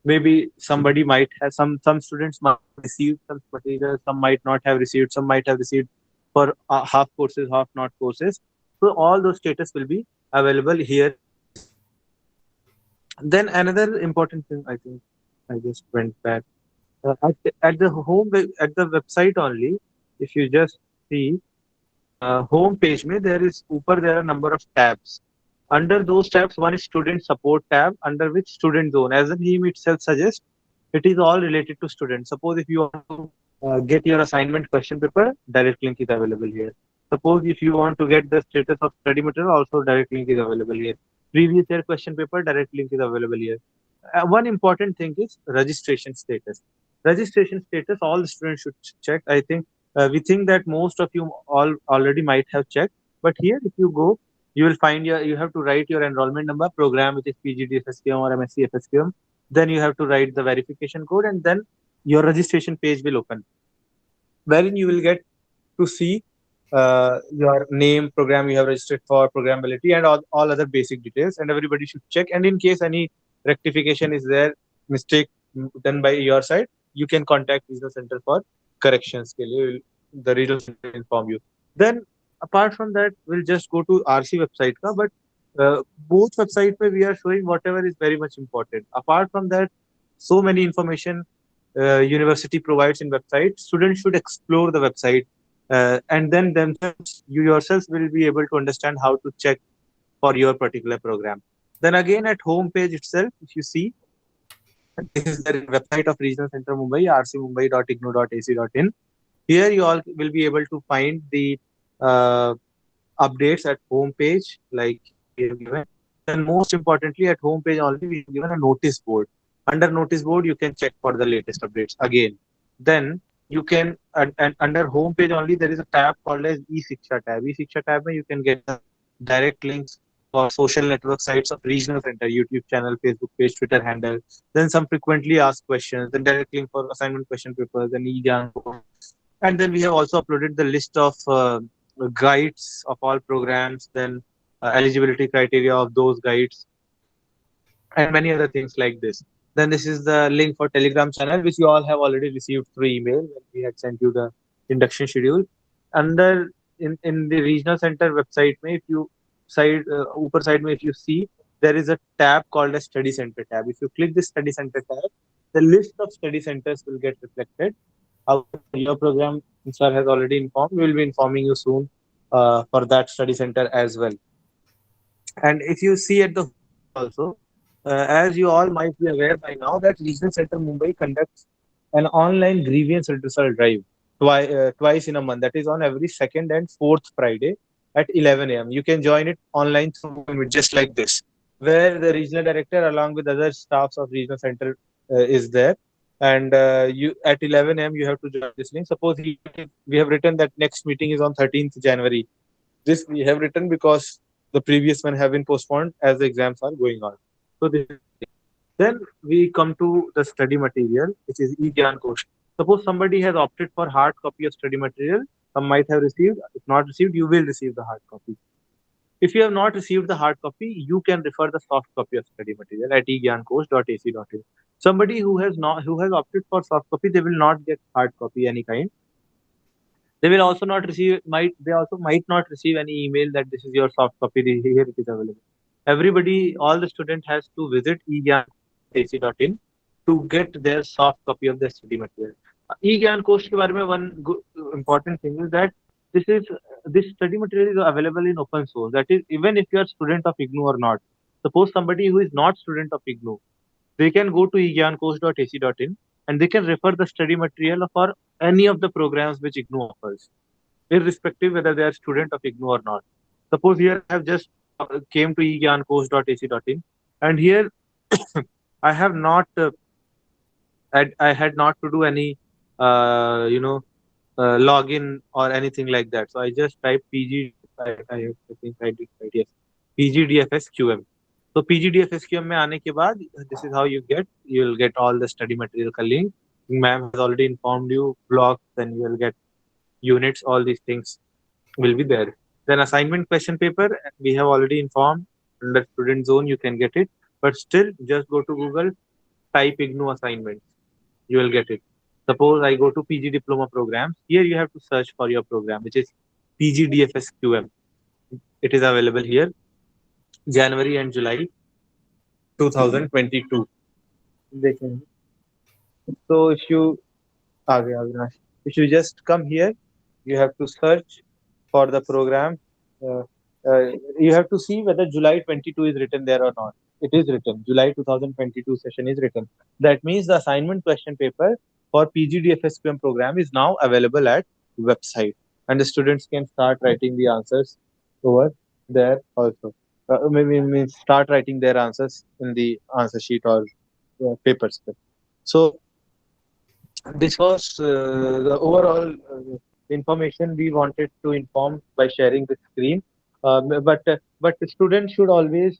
Maybe somebody might have some students might have received some material, some might not have received, some might have received for half courses, half not courses. So all those status will be available here. Then another important thing, I think I just went back at the at the website only. If you just see home page, mein, there are a number of tabs. Under those tabs, one is student support tab, under which student zone. As the name itself suggests, it is all related to students. Suppose if you want to get your assignment question paper, direct link is available here. Suppose if you want to get the status of study material, also direct link is available here. Previous year question paper, direct link is available here. One important thing is registration status. Registration status, all the students should check. I think we think that most of you all already might have checked, but here if you go, you will find you have to write your enrollment number, program which is PGDFSQM or MSCFSQM. Then you have to write the verification code, and then your registration page will open, wherein you will get to see your name, program you have registered for, programmability, and all other basic details. And everybody should check. And in case any rectification is there, mistake done by your side, you can contact regional center for corrections. The regional center will inform you. Then apart from that, we'll just go to RC website ka, but both website where we are showing whatever is very much important. Apart from that, so many information university provides in website. Students should explore the website, and then themselves, you yourselves will be able to understand how to check for your particular program. Then again at home page itself, if you see, this is the website of Regional Center Mumbai, rcmumbai.ignou.ac.in. Here you all will be able to find the updates at home page, like we have given. And most importantly, at home page only, we have given a notice board. Under notice board, you can check for the latest updates again. Then you can, and under home page only, there is a tab called as e-Shiksha tab. E-Shiksha tab, you can get direct links for social network sites of Regional Center, YouTube channel, Facebook page, Twitter handle. Then some frequently asked questions, then direct link for assignment question papers, then IGNOU. And then we have also uploaded the list of guides of all programs, then eligibility criteria of those guides, and many other things like this. Then this is the link for Telegram channel, which you all have already received through email when we had sent you the induction schedule. Under in the regional center website, if you upper side, if you see, there is a tab called a study center tab. If you click this study center tab, the list of study centers will get reflected. Your program, sir has already informed. We will be informing you soon for that study center as well. And if you see at the also, as you all might be aware by now, that Regional Center Mumbai conducts an online grievance redressal drive twice in a month. That is on every second and fourth Friday at 11 a.m. You can join it online through just like this, where the regional director along with other staffs of Regional Center is there. And you at 11 a.m. you have to join this link. Suppose we have written that next meeting is on 13th January. This we have written because the previous one have been postponed as the exams are going on. So then we come to the study material, which is IGNOU. Suppose somebody has opted for hard copy of study material, some might have received. If not received, you will receive the hard copy. If you have not received the hard copy, you can refer the soft copy of study material at igyancourse.ac.in. Somebody who has opted for soft copy, they will not get hard copy any kind. They will also not receive, might not receive any email that this is your soft copy, here it is available. Everybody, all the student has to visit egyan.ac.in to get their soft copy of their study material. eGyan course ke baare mein one important thing is that this study material is available in open source. That is, even if you are student of IGNOU or not. Suppose somebody who is not student of IGNOU, they can go to egyancourse.ac.in and they can refer the study material for any of the programs which IGNOU offers, irrespective whether they are student of IGNOU or not. Suppose here I have just came to egyancourse.ac.in, and here I have not I had not to do any login or anything like that. So I just type PG. I think I did right. Yes, PGDFSQM. So PGDFSQM में आने के बाद, this is how you will get all the study material का link. Ma'am has already informed you blocks, then you will get units. All these things will be there. Then assignment question paper, we have already informed under student zone, you can get it. But still, just go to Google, type IGNOU assignment, you will get it. Suppose I go to PG diploma programs. Here you have to search for your program, which is PGDFSQM. It is available here, January and July 2022. देखेंगे. So if you if you just come here, you have to search for the program. Uh, you have to see whether July 22 is written there or not. It is written. July 2022 session is written. That means the assignment question paper for PGDFSQM program is now available at website, and the students can start writing the answers over there also. Maybe start writing their answers in the answer sheet or paper script. So this was the overall information we wanted to inform by sharing the screen. But the students should always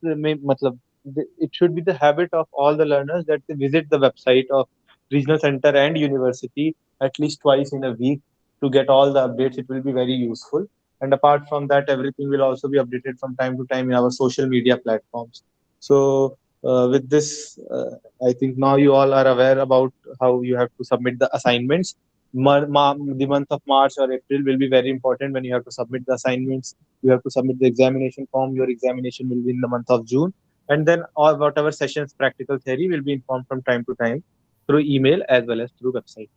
it should be the habit of all the learners that they visit the website of regional center and university at least twice in a week to get all the updates. It will be very useful. And apart from that, everything will also be updated from time to time in our social media platforms. So with this, I think now you all are aware about how you have to submit the assignments. The month of March or April will be very important when you have to submit the assignments. You have to submit the examination form. Your examination will be in the month of June. And then all whatever sessions, practical theory will be informed from time to time through email as well as through website.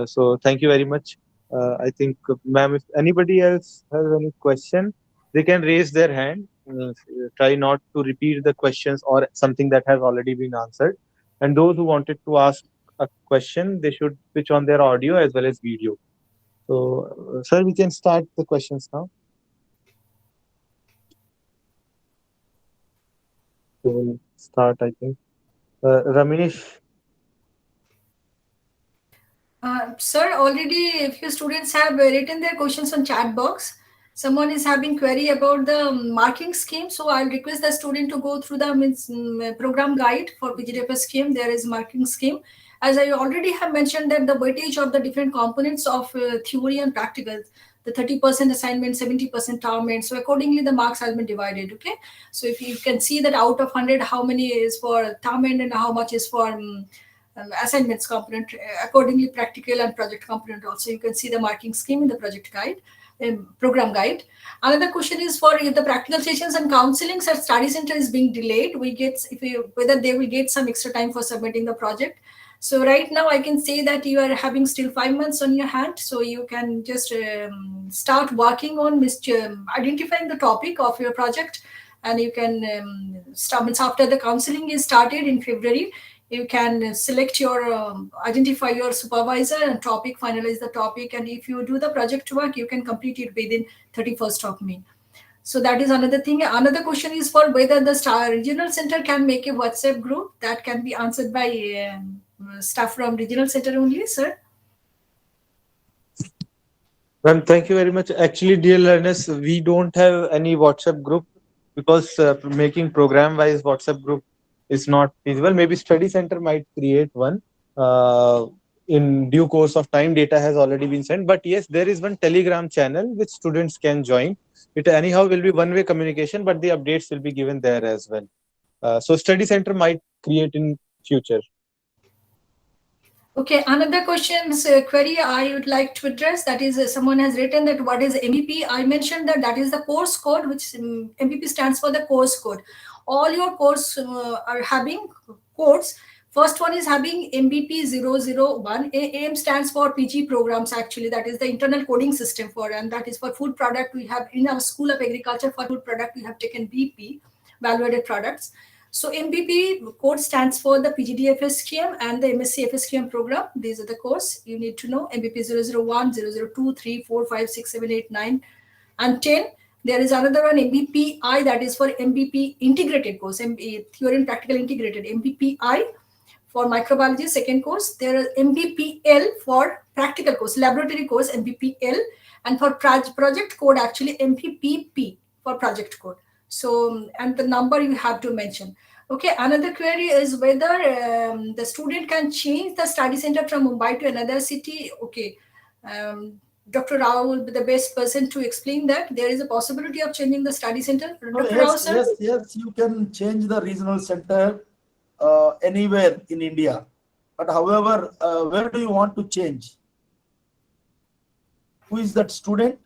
So thank you very much. I think, ma'am, if anybody else has any question, they can raise their hand. Try not to repeat the questions or something that has already been answered. And those who wanted to ask a question, they should switch on their audio as well as video. So, sir, we can start the questions now. We will start, I think. Ramesh. Sir, already a few students have written their questions on chat box. Someone is having query about the marking scheme, so I'll request the student to go through the program guide for PGDFS scheme. There is marking scheme. As I already have mentioned that the weightage of the different components of theory and practical, the 30% assignment, 70% term end. So accordingly, the marks has been divided. Okay. So if you can see that out of 100, how many is for term end and how much is for assignments component, accordingly practical and project component also. You can see the marking scheme in the project guide. Program guide. Another question is for if the practical sessions and counselings at study center is being delayed, whether they will get some extra time for submitting the project. So right now I can say that you are having still 5 months on your hand, so you can just start working on identifying the topic of your project, and you can start after the counseling is started in February. You can select your identify your supervisor and topic, finalize the topic, and if you do the project work, you can complete it within 31st of May. So that is another thing. Another question is for whether the regional center can make a WhatsApp group. That can be answered by staff from regional center only, sir. Well, thank you very much. Actually, dear learners, we don't have any WhatsApp group because making program-wise WhatsApp group is not feasible. Maybe study center might create one. In due course of time, data has already been sent. But yes, there is one Telegram channel which students can join. It anyhow will be one-way communication, but the updates will be given there as well. So study center might create in future. Okay, another questions query I would like to address, that is someone has written that what is MVP. I mentioned that is the course code, which MVP stands for the course code. All your course are having codes. First one is having MVP 001. AM stands for PG programs, actually. That is the internal coding system for, and that is for food product. We have in our School of Agriculture for food product, we have taken BP, value-added products. So MVP code stands for the PGDFSQM and the MSCFSQM program. These are the course you need to know. MVP 001, 002, 3, 4, 5, 6, 7, 8, 9, and 10. There is another one, MBPI, that is for MVP integrated course, theory and practical integrated, MBPI for microbiology second course. There is MBPL for practical course, laboratory course, MBPL, and for project code, actually MBPP for project code. So, and the number you have to mention. Okay, another query is whether the student can change the study center from Mumbai to another city. Okay, Dr. Rao will be the best person to explain that. There is a possibility of changing the study center. Oh, Dr. Rao, yes, sir? yes, yes, you can change the regional center anywhere in India. But however, where do you want to change? Who is that student?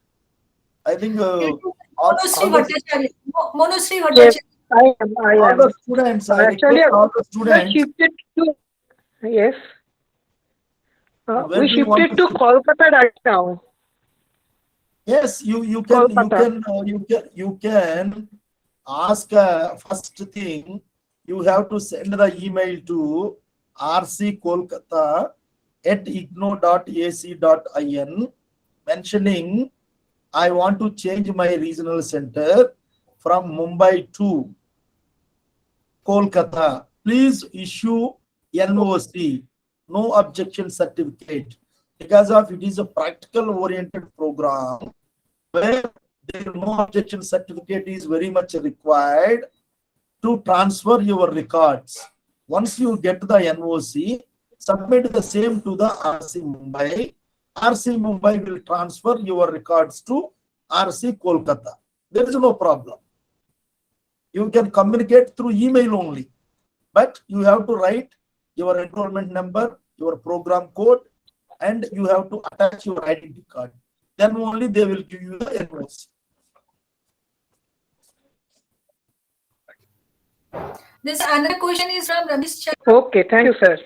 I think Monosri Bhattacharya. Monosri Yes, Bhattacharya. I am. I all am. the students, I Actually, request all the we students, shifted to, yes, where we do you want shifted to to shift? Kolkata right now. Yes, you Kolkata. you can ask first thing you have to send the email to rckolkata@ignou.ac.in mentioning I want to change my regional center from Mumbai to Kolkata. Please issue NOC, no objection certificate, because of it is a practical oriented program where there no objection certificate is very much required to transfer your records. Once you get the NOC, submit the same to the RC Mumbai. RC Mumbai will transfer your records to RC Kolkata. There is no problem. You can communicate through email only, but you have to write your enrollment number, your program code, and you have to attach your identity card. Then only they will give you the NOC. This another question is from Ramesh Chandra. Okay, thank you, sir.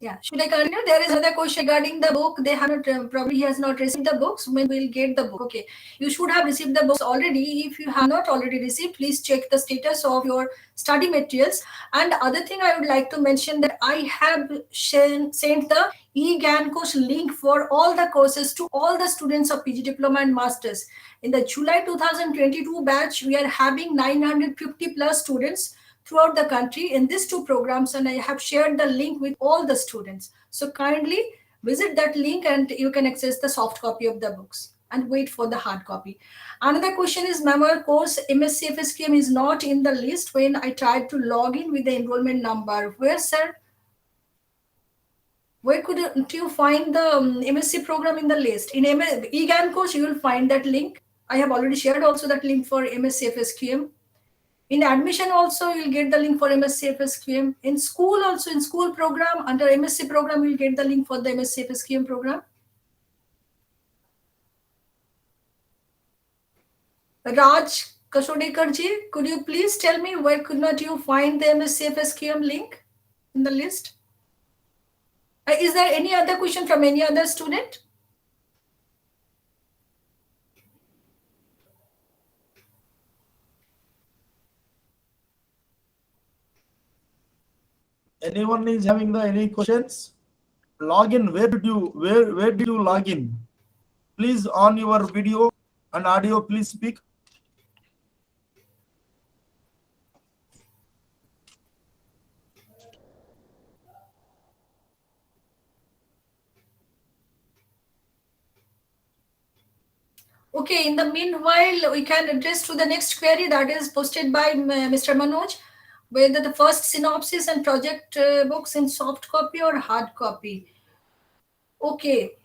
Yeah, should I continue? There is another question regarding the book. They have not, probably he has not received the books. When will get the book? Okay, you should have received the books already. If you have not already received, please check the status of your study materials. And other thing I would like to mention that I have sent the IGNOU link for all the courses to all the students of PG Diploma and Masters. In the July 2022 batch, we are having 950 plus students throughout the country in these two programs, and I have shared the link with all the students. So kindly visit that link and you can access the soft copy of the books and wait for the hard copy. Another question is, ma'am, our course MSCFSQM is not in the list when I tried to log in with the enrollment number. Where, sir? Where could you find the MSc program in the list? In IGNOU, you will find that link. I have already shared also that link for MSCFSQM. In admission also, you'll get the link for MSCFSQM. In school also, in school program, under MSc program, you'll get the link for the MSCFSQM program. Raj Kashodekar ji, could you please tell me where could not you find the MSCFSQM link in the list? Is there any other question from any other student? Anyone is having any questions? Login. Where did you log in? Please on your video and audio. Please speak. Okay, in the meanwhile, we can address to the next query that is posted by Mr. Manoj, whether the first synopsis and project books in soft copy or hard copy. Okay,